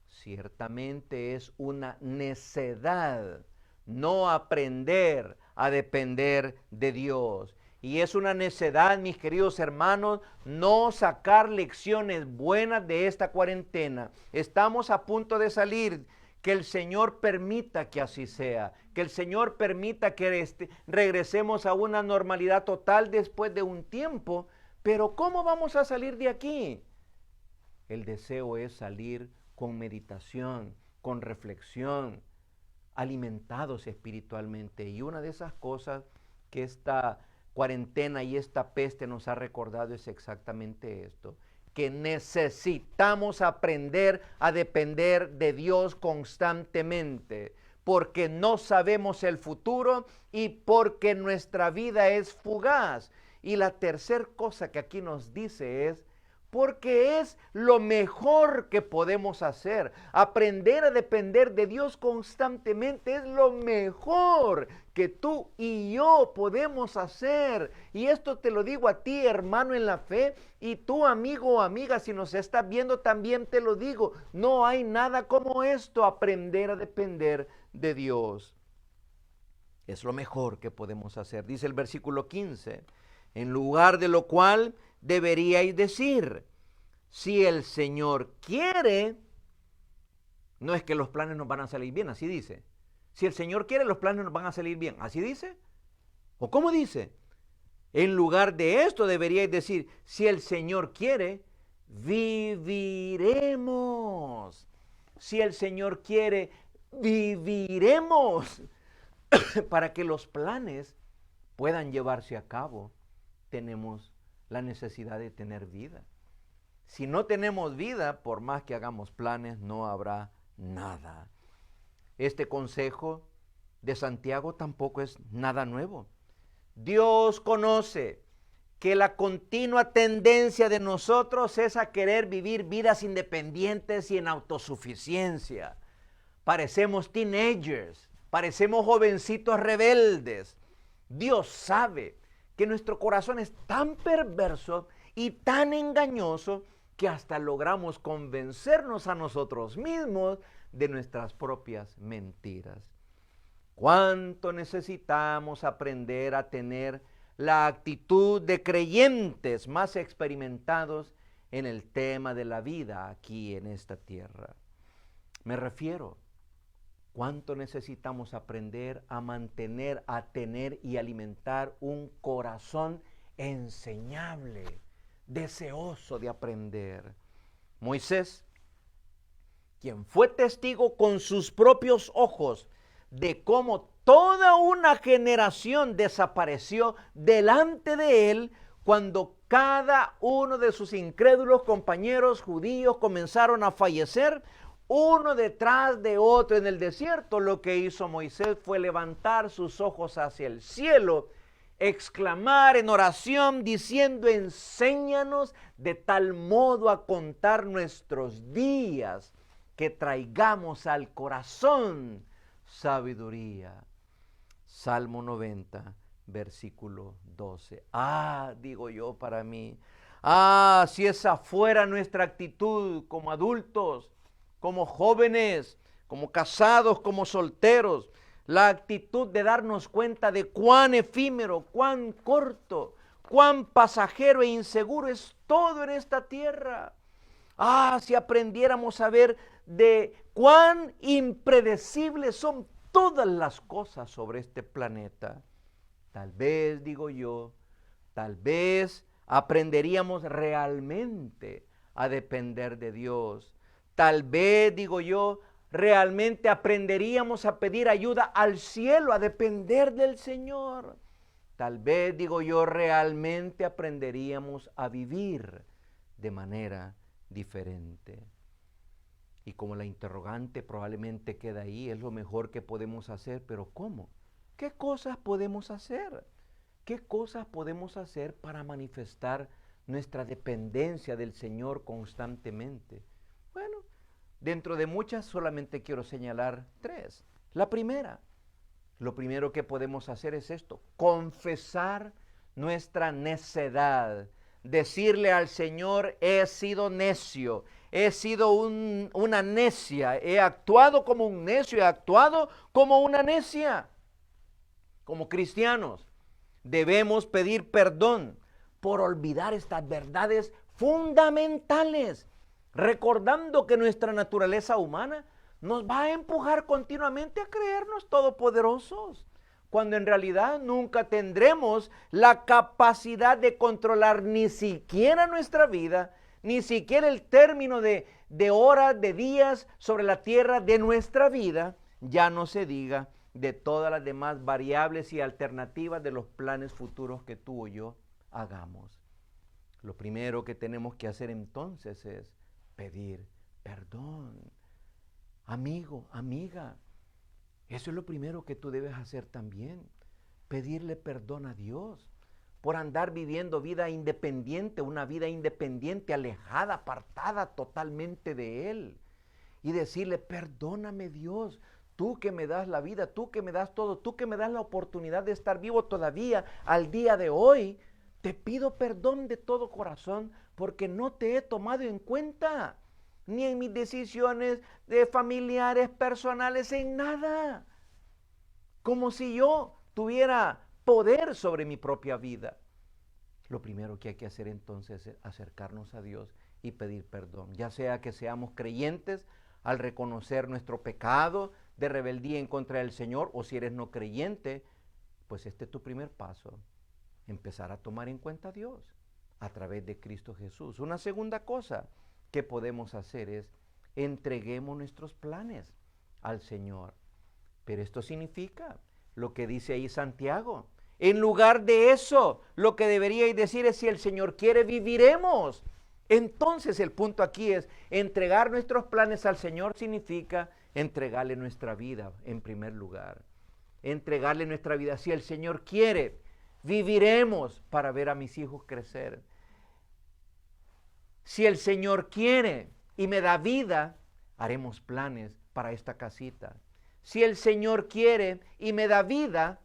Ciertamente es una necedad no aprender a depender de Dios. Y es una necedad, mis queridos hermanos, no sacar lecciones buenas de esta cuarentena. Estamos a punto de salir. Que el Señor permita que así sea. Que el Señor permita que regresemos a una normalidad total después de un tiempo. Pero ¿cómo vamos a salir de aquí? El deseo es salir con meditación, con reflexión, alimentados espiritualmente. Y una de esas cosas que esta cuarentena y esta peste nos ha recordado es exactamente esto, que necesitamos aprender a depender de Dios constantemente, porque no sabemos el futuro y porque nuestra vida es fugaz. Y la tercera cosa que aquí nos dice es, porque es lo mejor que podemos hacer. Aprender a depender de Dios constantemente es lo mejor que tú y yo podemos hacer. Y esto te lo digo a ti, hermano en la fe, y tú, amigo o amiga, si nos estás viendo también te lo digo. No hay nada como esto, aprender a depender de Dios. Es lo mejor que podemos hacer. Dice el versículo 15, en lugar de lo cual deberíais decir, si el Señor quiere, no es que los planes nos van a salir bien, así dice. Si el Señor quiere, los planes nos van a salir bien, así dice. ¿O cómo dice? En lugar de esto deberíais decir, si el Señor quiere, viviremos. Si el Señor quiere, viviremos. Para que los planes puedan llevarse a cabo, tenemos la necesidad de tener vida. Si no tenemos vida, por más que hagamos planes, no habrá nada. Este consejo de Santiago tampoco es nada nuevo. Dios conoce que la continua tendencia de nosotros es a querer vivir vidas independientes y en autosuficiencia. Parecemos teenagers, parecemos jovencitos rebeldes. Dios sabe que nuestro corazón es tan perverso y tan engañoso que hasta logramos convencernos a nosotros mismos de nuestras propias mentiras. ¿Cuánto necesitamos aprender a tener la actitud de creyentes más experimentados en el tema de la vida aquí en esta tierra? Me refiero, ¿cuánto necesitamos aprender a mantener, a tener y alimentar un corazón enseñable, deseoso de aprender? Moisés, quien fue testigo con sus propios ojos de cómo toda una generación desapareció delante de él cuando cada uno de sus incrédulos compañeros judíos comenzaron a fallecer, uno detrás de otro en el desierto, lo que hizo Moisés fue levantar sus ojos hacia el cielo, exclamar en oración diciendo, enséñanos de tal modo a contar nuestros días que traigamos al corazón sabiduría. Salmo 90, versículo 12. Digo yo para mí, Si esa fuera nuestra actitud como adultos, como jóvenes, como casados, como solteros, la actitud de darnos cuenta de cuán efímero, cuán corto, cuán pasajero e inseguro es todo en esta tierra. Si aprendiéramos a ver de cuán impredecibles son todas las cosas sobre este planeta. Tal vez, digo yo, tal vez aprenderíamos realmente a depender de Dios. Tal vez, digo yo, realmente aprenderíamos a pedir ayuda al cielo, a depender del Señor. Tal vez, digo yo, realmente aprenderíamos a vivir de manera diferente. Y como la interrogante probablemente queda ahí, es lo mejor que podemos hacer, pero ¿cómo? ¿Qué cosas podemos hacer? ¿Qué cosas podemos hacer para manifestar nuestra dependencia del Señor constantemente? Bueno, dentro de muchas solamente quiero señalar 3. La primera, lo primero que podemos hacer es esto: confesar nuestra necedad. Decirle al Señor: he sido necio, he sido una necia, he actuado como un necio, he actuado como una necia. Como cristianos debemos pedir perdón por olvidar estas verdades fundamentales, recordando que nuestra naturaleza humana nos va a empujar continuamente a creernos todopoderosos, cuando en realidad nunca tendremos la capacidad de controlar ni siquiera nuestra vida, ni siquiera el término de horas, de días sobre la tierra de nuestra vida, ya no se diga de todas las demás variables y alternativas de los planes futuros que tú o yo hagamos. Lo primero que tenemos que hacer entonces es pedir perdón. Amigo, amiga, eso es lo primero que tú debes hacer también. Pedirle perdón a Dios por andar viviendo vida independiente, una vida independiente, alejada, apartada totalmente de Él. Y decirle: perdóname, Dios, tú que me das la vida, tú que me das todo, tú que me das la oportunidad de estar vivo todavía al día de hoy. Te pido perdón de todo corazón porque no te he tomado en cuenta, ni en mis decisiones de familiares, personales, en nada. Como si yo tuviera poder sobre mi propia vida. Lo primero que hay que hacer entonces es acercarnos a Dios y pedir perdón, ya sea que seamos creyentes al reconocer nuestro pecado de rebeldía en contra del Señor, o si eres no creyente, pues este es tu primer paso, empezar a tomar en cuenta a Dios a través de Cristo Jesús. Una segunda cosa que podemos hacer es entreguemos nuestros planes al Señor. Pero esto significa lo que dice ahí Santiago. En lugar de eso, lo que deberíais decir es: si el Señor quiere, viviremos. Entonces el punto aquí es: entregar nuestros planes al Señor significa entregarle nuestra vida en primer lugar. Entregarle nuestra vida. Si el Señor quiere, viviremos para ver a mis hijos crecer. Si el Señor quiere y me da vida, haremos planes para esta casita. Si el Señor quiere y me da vida,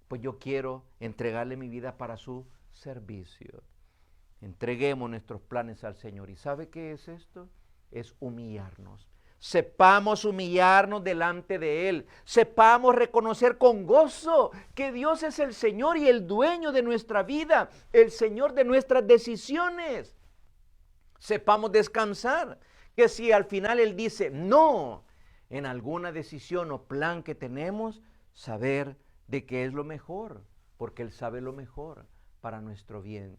pues yo quiero entregarle mi vida para su servicio. Entreguemos nuestros planes al Señor. ¿Y sabe qué es esto? Es humillarnos. Sepamos humillarnos delante de Él. Sepamos reconocer con gozo que Dios es el Señor y el dueño de nuestra vida, el Señor de nuestras decisiones. Sepamos descansar, que si al final Él dice no en alguna decisión o plan que tenemos, saber de qué es lo mejor, porque Él sabe lo mejor para nuestro bien.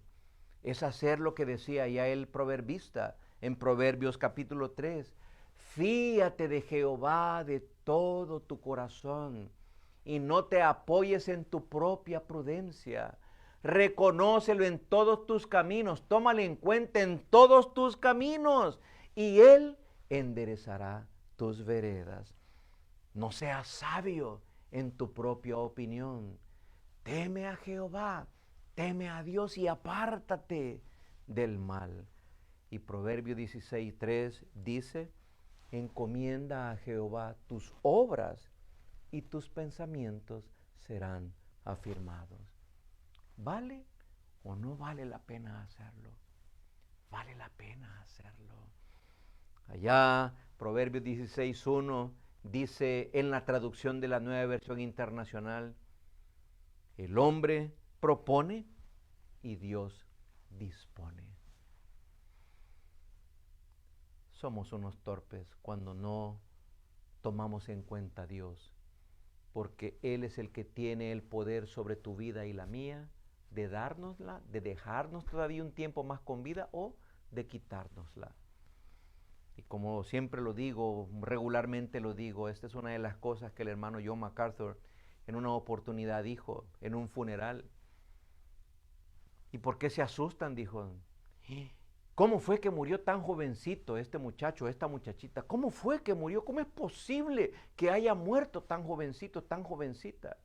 Es hacer lo que decía ya el proverbista en Proverbios capítulo 3. Fíate de Jehová de todo tu corazón y no te apoyes en tu propia prudencia. Reconócelo en todos tus caminos, tómalo en cuenta en todos tus caminos y Él enderezará tus veredas. No seas sabio en tu propia opinión. Teme a Jehová, teme a Dios y apártate del mal. Y Proverbio 16:3 dice: encomienda a Jehová tus obras y tus pensamientos serán afirmados. ¿Vale o no vale la pena hacerlo? vale la pena hacerlo. Allá, Proverbios 16:1 dice en la traducción de la Nueva Versión Internacional, el hombre propone y Dios dispone. Somos unos torpes cuando no tomamos en cuenta a Dios, porque Él es el que tiene el poder sobre tu vida y la mía, de dárnosla, de dejarnos todavía un tiempo más con vida o de quitárnosla. Y como siempre lo digo, regularmente lo digo, esta es una de las cosas que el hermano John MacArthur en una oportunidad dijo en un funeral. ¿Y por qué se asustan? Dijo. ¿Cómo fue que murió tan jovencito este muchacho, esta muchachita? ¿Cómo fue que murió? ¿Cómo es posible que haya muerto tan jovencito, tan jovencita?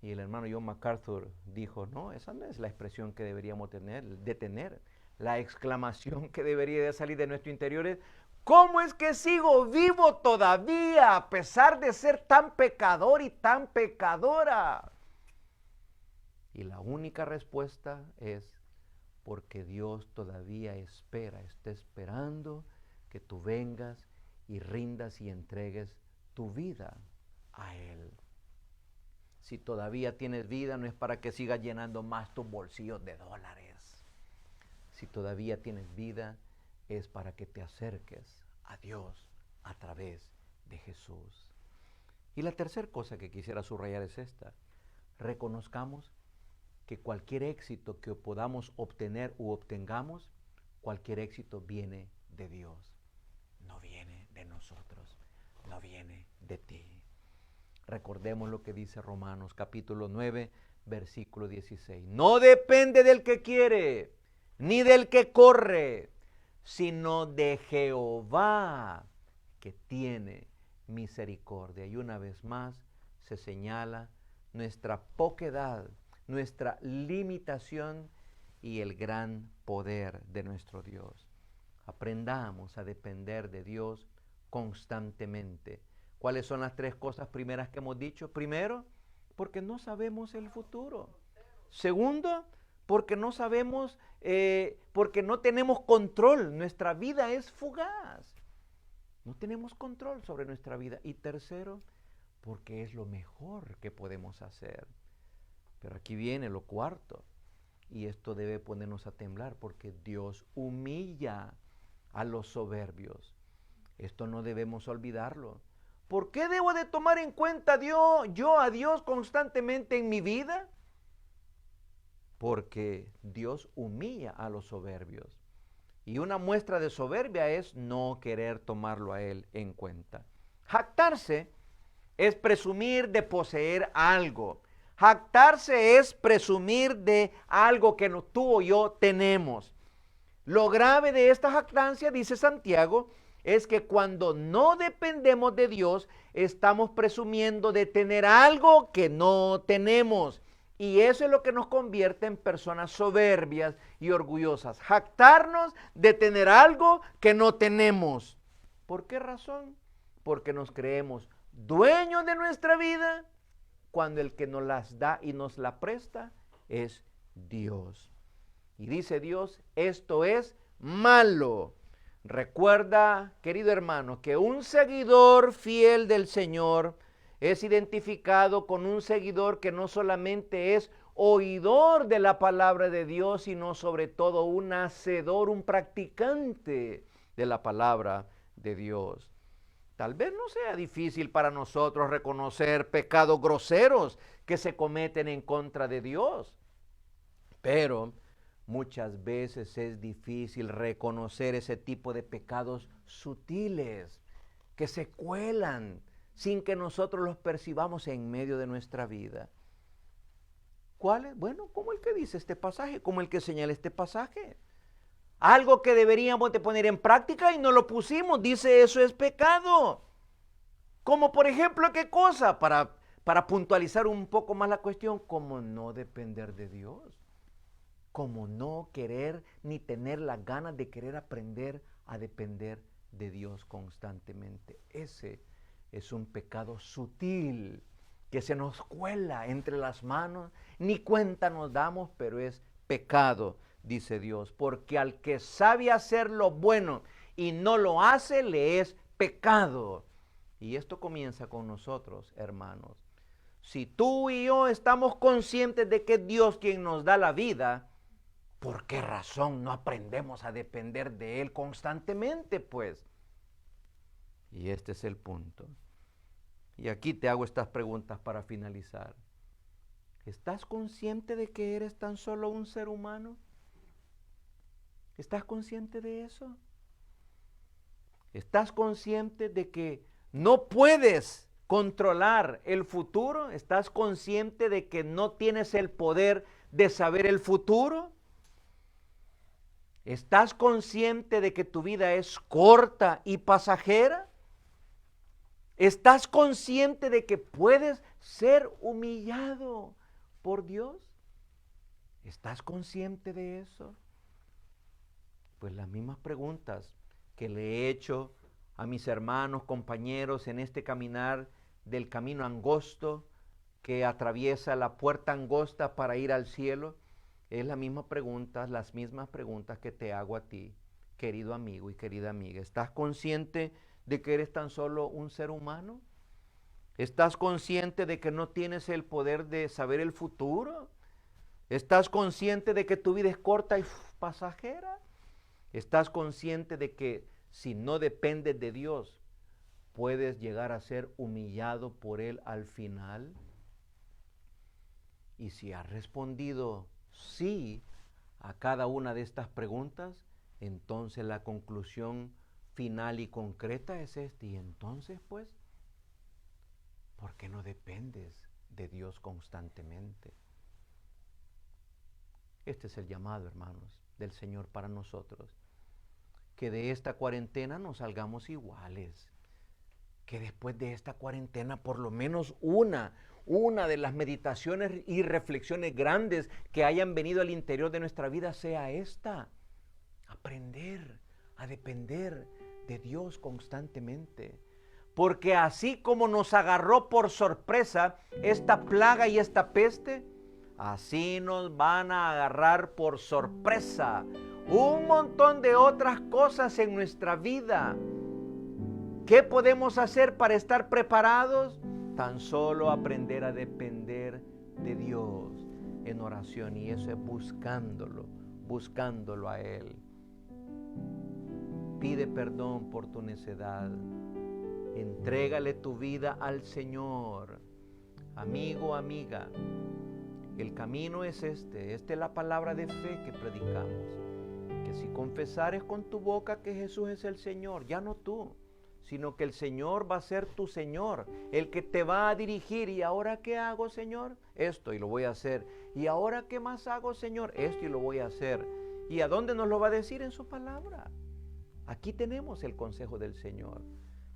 Y el hermano John MacArthur dijo, no, esa no es la expresión que deberíamos tener. La exclamación que debería de salir de nuestro interior es, ¿cómo es que sigo vivo todavía a pesar de ser tan pecador y tan pecadora? Y la única respuesta es, porque Dios todavía está esperando que tú vengas y rindas y entregues tu vida a Él. Si todavía tienes vida, no es para que sigas llenando más tus bolsillos de dólares. Si todavía tienes vida, es para que te acerques a Dios a través de Jesús. Y la tercera cosa que quisiera subrayar es esta. Reconozcamos que cualquier éxito que podamos obtener u obtengamos, cualquier éxito viene de Dios. No viene de nosotros, no viene de ti. Recordemos lo que dice Romanos capítulo 9, versículo 16. No depende del que quiere, ni del que corre, sino de Jehová, que tiene misericordia. Y una vez más se señala nuestra poquedad, nuestra limitación y el gran poder de nuestro Dios. Aprendamos a depender de Dios constantemente. ¿Cuáles son las tres cosas primeras que hemos dicho? Primero, porque no sabemos el futuro. Segundo, porque no sabemos, porque no tenemos control. Nuestra vida es fugaz. No tenemos control sobre nuestra vida. Y tercero, porque es lo mejor que podemos hacer. Pero aquí viene lo cuarto, y esto debe ponernos a temblar, porque Dios humilla a los soberbios. Esto no debemos olvidarlo. ¿Por qué debo de tomar en cuenta yo a Dios constantemente en mi vida? Porque Dios humilla a los soberbios. Y una muestra de soberbia es no querer tomarlo a Él en cuenta. Jactarse es presumir de poseer algo. Jactarse es presumir de algo que no tú o yo tenemos. Lo grave de esta jactancia, dice Santiago, es que cuando no dependemos de Dios, estamos presumiendo de tener algo que no tenemos. Y eso es lo que nos convierte en personas soberbias y orgullosas. Jactarnos de tener algo que no tenemos. ¿Por qué razón? Porque nos creemos dueños de nuestra vida, cuando el que nos las da y nos la presta es Dios. Y dice Dios, esto es malo. Recuerda, querido hermano, que un seguidor fiel del Señor es identificado con un seguidor que no solamente es oidor de la palabra de Dios, sino sobre todo un hacedor, un practicante de la palabra de Dios. Tal vez no sea difícil para nosotros reconocer pecados groseros que se cometen en contra de Dios, pero muchas veces es difícil reconocer ese tipo de pecados sutiles que se cuelan sin que nosotros los percibamos en medio de nuestra vida. ¿Cuáles? Bueno, como el que dice este pasaje, como el que señala este pasaje. Algo que deberíamos de poner en práctica y no lo pusimos, dice eso es pecado. Como por ejemplo, ¿qué cosa? Para puntualizar un poco más la cuestión, como no depender de Dios. Como no querer ni tener las ganas de querer aprender a depender de Dios constantemente. Ese es un pecado sutil que se nos cuela entre las manos, ni cuenta nos damos, pero es pecado dice Dios, porque al que sabe hacer lo bueno y no lo hace, le es pecado. Y esto comienza con nosotros, hermanos. Si tú y yo estamos conscientes de que es Dios quien nos da la vida, ¿por qué razón no aprendemos a depender de Él constantemente, pues? Y este es el punto. Y aquí te hago estas preguntas para finalizar. ¿Estás consciente de que eres tan solo un ser humano? ¿Estás consciente de eso? ¿Estás consciente de que no puedes controlar el futuro? ¿Estás consciente de que no tienes el poder de saber el futuro? ¿Estás consciente de que tu vida es corta y pasajera? ¿Estás consciente de que puedes ser humillado por Dios? ¿Estás consciente de eso? Pues las mismas preguntas que le he hecho a mis hermanos, compañeros en este caminar del camino angosto que atraviesa la puerta angosta para ir al cielo, es la misma pregunta, las mismas preguntas que te hago a ti, querido amigo y querida amiga. ¿Estás consciente de que eres tan solo un ser humano? ¿Estás consciente de que no tienes el poder de saber el futuro? ¿Estás consciente de que tu vida es corta y pasajera? ¿Estás consciente de que si no dependes de Dios, puedes llegar a ser humillado por Él al final? Y si has respondido sí a cada una de estas preguntas, entonces la conclusión final y concreta es esta. Y entonces, pues, ¿por qué no dependes de Dios constantemente? Este es el llamado, hermanos, del Señor para nosotros. Que de esta cuarentena no salgamos iguales. Que después de esta cuarentena, por lo menos una de las meditaciones y reflexiones grandes que hayan venido al interior de nuestra vida sea esta. Aprender a depender de Dios constantemente. Porque así como nos agarró por sorpresa esta plaga y esta peste, así nos van a agarrar por sorpresa un montón de otras cosas en nuestra vida. ¿Qué podemos hacer para estar preparados? Tan solo aprender a depender de Dios en oración, y eso es buscándolo a Él. Pide perdón por tu necedad. Entrégale tu vida al Señor. Amigo, amiga, el camino es este. Esta es la palabra de fe que predicamos. Que si confesares con tu boca que Jesús es el Señor, ya no tú, sino que el Señor va a ser tu Señor, el que te va a dirigir. ¿Y ahora qué hago, Señor? Esto, y lo voy a hacer. ¿Y ahora qué más hago, Señor? Esto, y lo voy a hacer. ¿Y a dónde nos lo va a decir? En su palabra. Aquí tenemos el consejo del Señor.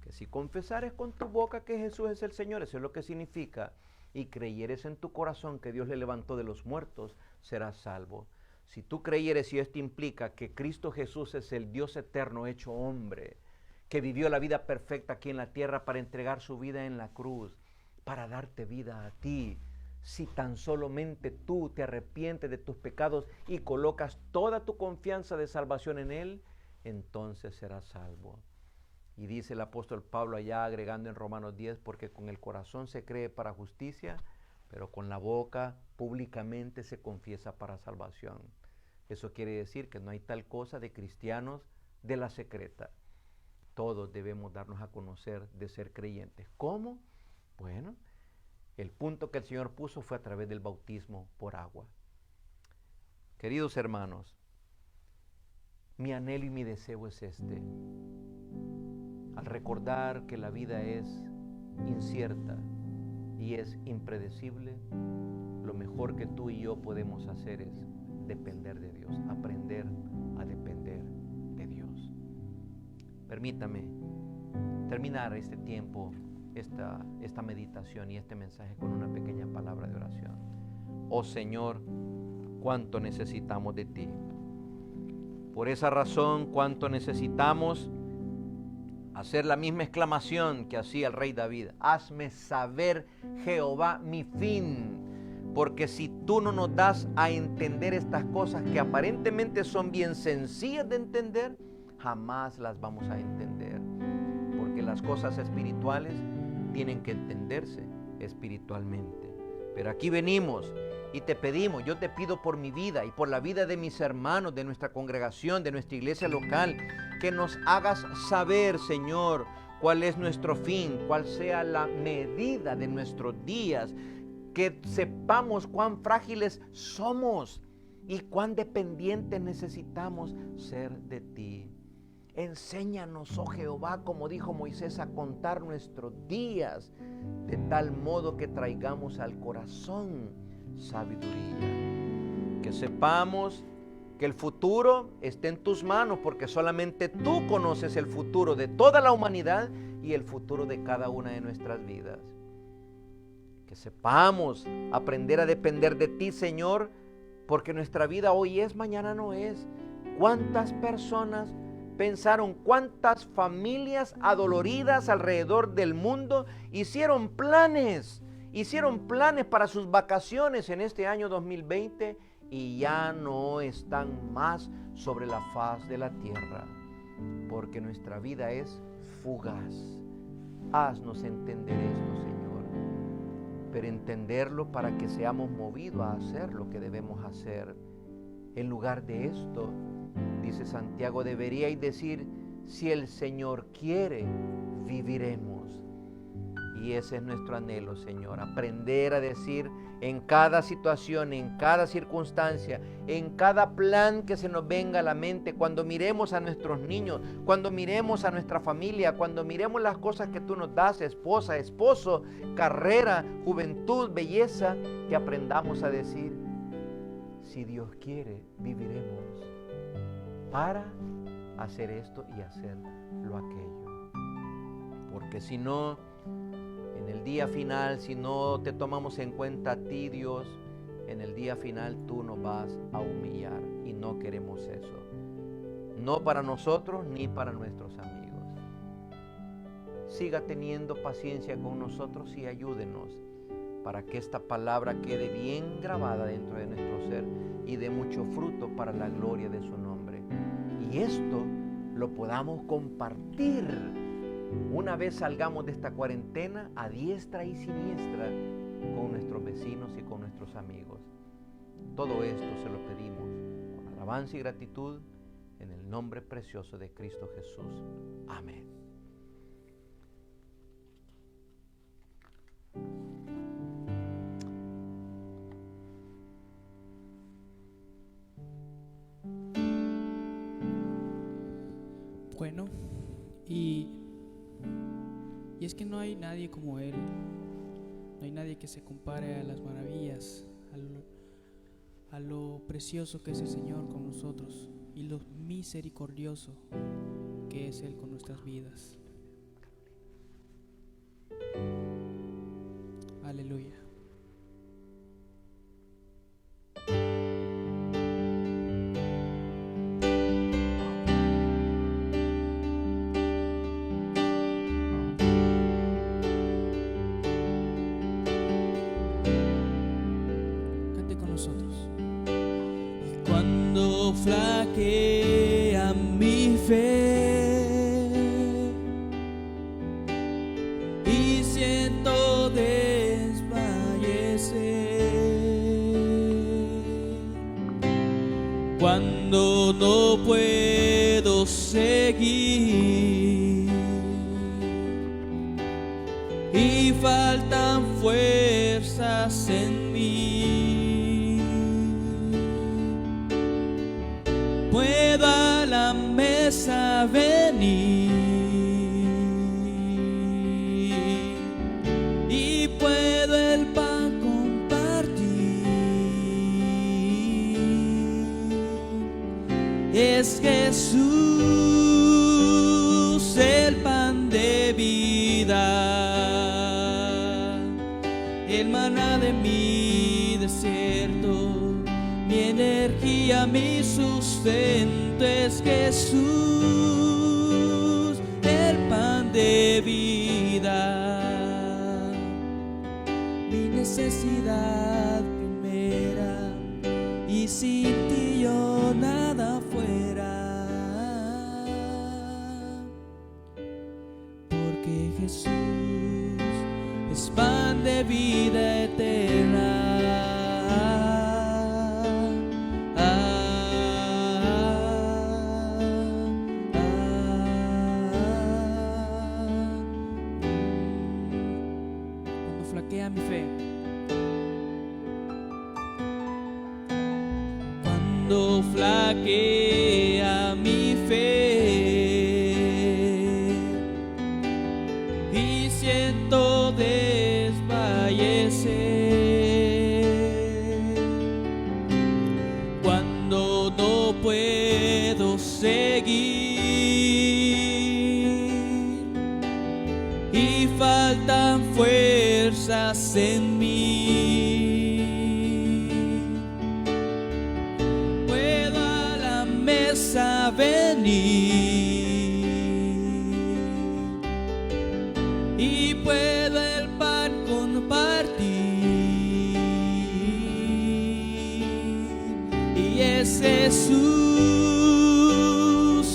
Que si confesares con tu boca que Jesús es el Señor, eso es lo que significa, y creyeres en tu corazón que Dios le levantó de los muertos, serás salvo. Si tú creyeres, y esto implica que Cristo Jesús es el Dios eterno hecho hombre, que vivió la vida perfecta aquí en la tierra para entregar su vida en la cruz, para darte vida a ti. Si tan solamente tú te arrepientes de tus pecados y colocas toda tu confianza de salvación en Él, entonces serás salvo. Y dice el apóstol Pablo allá, agregando en Romanos 10, porque con el corazón se cree para justicia, pero con la boca públicamente se confiesa para salvación. Eso quiere decir que no hay tal cosa de cristianos de la secreta. Todos debemos darnos a conocer de ser creyentes. ¿Cómo? Bueno, el punto que el Señor puso fue a través del bautismo por agua. Queridos hermanos, mi anhelo y mi deseo es este. Al recordar que la vida es incierta y es impredecible, lo mejor que tú y yo podemos hacer es depender de Dios, aprender a depender de Dios. Permítame terminar este tiempo, esta meditación y este mensaje con una pequeña palabra de oración. Oh Señor, cuánto necesitamos de ti. Por esa razón, cuánto necesitamos hacer la misma exclamación que hacía el rey David. Hazme saber, Jehová, mi fin, Porque si tú no nos das a entender estas cosas que aparentemente son bien sencillas de entender, jamás las vamos a entender. Porque las cosas espirituales tienen que entenderse espiritualmente. Pero aquí venimos y te pedimos, yo te pido por mi vida y por la vida de mis hermanos, de nuestra congregación, de nuestra iglesia local, que nos hagas saber, Señor, cuál es nuestro fin, cuál sea la medida de nuestros días, que sepamos cuán frágiles somos y cuán dependientes necesitamos ser de ti. Enséñanos, oh Jehová, como dijo Moisés, a contar nuestros días, de tal modo que traigamos al corazón sabiduría. Que sepamos que el futuro está en tus manos, porque solamente tú conoces el futuro de toda la humanidad y el futuro de cada una de nuestras vidas. Que sepamos aprender a depender de ti, Señor, porque nuestra vida hoy es, mañana no es. ¿Cuántas personas pensaron, cuántas familias adoloridas alrededor del mundo hicieron planes para sus vacaciones en este año 2020 y ya no están más sobre la faz de la tierra? Porque nuestra vida es fugaz. Haznos entender esto, Señor, pero entenderlo para que seamos movidos a hacer lo que debemos hacer. En lugar de esto, dice Santiago, deberíais decir, si el Señor quiere, viviremos. Y ese es nuestro anhelo, Señor, aprender a decir en cada situación, en cada circunstancia, en cada plan que se nos venga a la mente, cuando miremos a nuestros niños, cuando miremos a nuestra familia, cuando miremos las cosas que tú nos das, esposa, esposo, carrera, juventud, belleza, que aprendamos a decir, si Dios quiere, viviremos para hacer esto y hacer lo aquello. Porque si no, en el día final, si no te tomamos en cuenta a ti, Dios, en el día final tú nos vas a humillar y no queremos eso. No para nosotros ni para nuestros amigos. Siga teniendo paciencia con nosotros y ayúdenos para que esta palabra quede bien grabada dentro de nuestro ser y dé mucho fruto para la gloria de su nombre. Y esto lo podamos compartir una vez salgamos de esta cuarentena a diestra y siniestra con nuestros vecinos y con nuestros amigos. Todo esto se lo pedimos con alabanza y gratitud en el nombre precioso de Cristo Jesús. Amén. Bueno, y es que no hay nadie como Él, no hay nadie que se compare a las maravillas, a lo precioso que es el Señor con nosotros y lo misericordioso que es Él con nuestras vidas. Aleluya. Flaquea mi fe y siento desfallecer cuando no puedo seguir y faltan fuerzas en mí. Puedo a la mesa venir y puedo el pan compartir. Es Jesús el pan de vida, el maná de mi desierto, mi energía, mi sustento. Es Jesús, el pan de vida, mi necesidad y sin ti yo nada fuera, porque Jesús es pan de vida eterna. Cuando flaquea mi fe, cuando flaquea mi fe y siento desfallecer, cuando no puedo seguir y faltan fuerzas en mí, puedo a la mesa venir y puedo el pan compartir, y es Jesús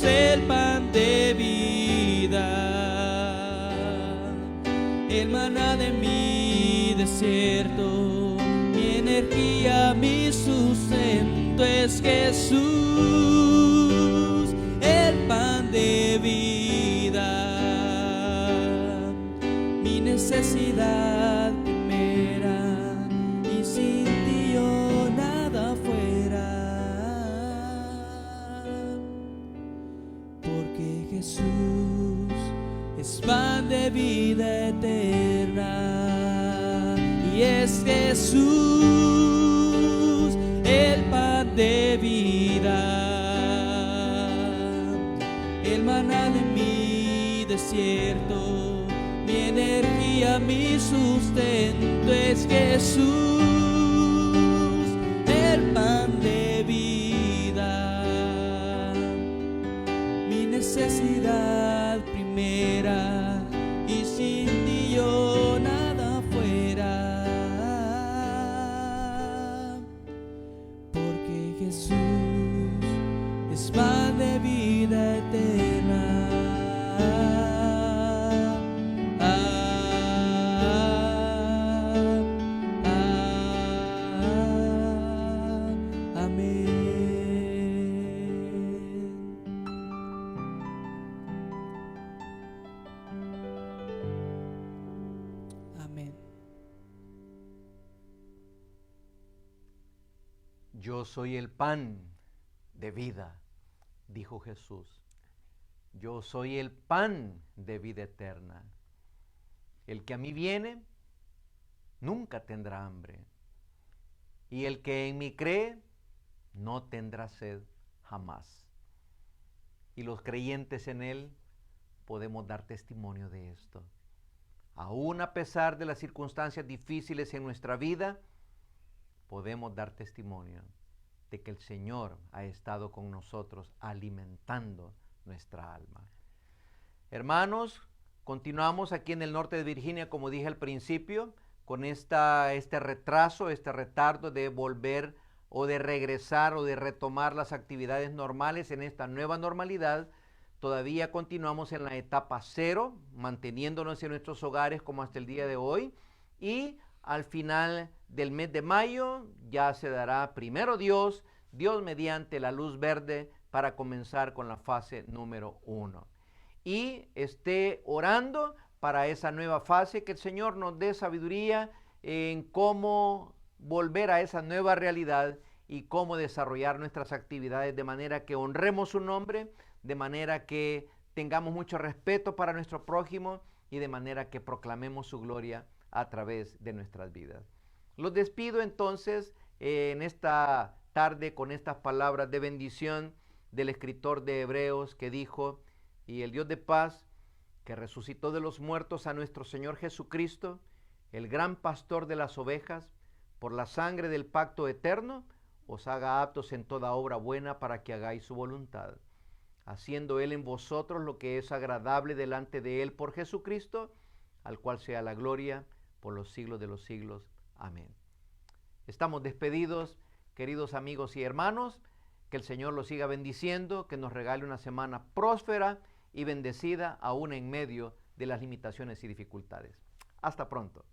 el pan de vida, el maná de mi desierto, mi energía, mi sustento es Jesús, el pan de vida, mi necesidad primera, y sin ti yo nada fuera, porque Jesús es pan de vida eterna, y es Jesús el pan de vida, el maná de mi desierto, mi energía, mi sustento es Jesús, el pan de vida, mi necesidad primera, y sin ti yo nada fuera, porque Jesús es pan de vida eterna. Yo soy el pan de vida, dijo Jesús. Yo soy el pan de vida eterna. El que a mí viene, nunca tendrá hambre. Y el que en mí cree, no tendrá sed jamás. Y los creyentes en Él podemos dar testimonio de esto. Aún a pesar de las circunstancias difíciles en nuestra vida, podemos dar testimonio de que el Señor ha estado con nosotros alimentando nuestra alma. Hermanos, continuamos aquí en el norte de Virginia, como dije al principio, con este retardo de volver o de regresar o de retomar las actividades normales en esta nueva normalidad. Todavía continuamos en la etapa 0, manteniéndonos en nuestros hogares como hasta el día de hoy, y al final del mes de mayo ya se dará, primero Dios mediante, la luz verde para comenzar con la fase número 1. Y esté orando para esa nueva fase, que el Señor nos dé sabiduría en cómo volver a esa nueva realidad y cómo desarrollar nuestras actividades de manera que honremos su nombre, de manera que tengamos mucho respeto para nuestro prójimo y de manera que proclamemos su gloria a través de nuestras vidas. Los despido entonces en esta tarde con estas palabras de bendición del escritor de Hebreos, que dijo: y el Dios de paz, que resucitó de los muertos a nuestro Señor Jesucristo, el gran pastor de las ovejas, por la sangre del pacto eterno, os haga aptos en toda obra buena para que hagáis su voluntad, haciendo Él en vosotros lo que es agradable delante de Él por Jesucristo, al cual sea la gloria por los siglos de los siglos. Amén. Estamos despedidos. queridos amigos y hermanos, que el Señor los siga bendiciendo, que nos regale una semana próspera y bendecida aún en medio de las limitaciones y dificultades. Hasta pronto.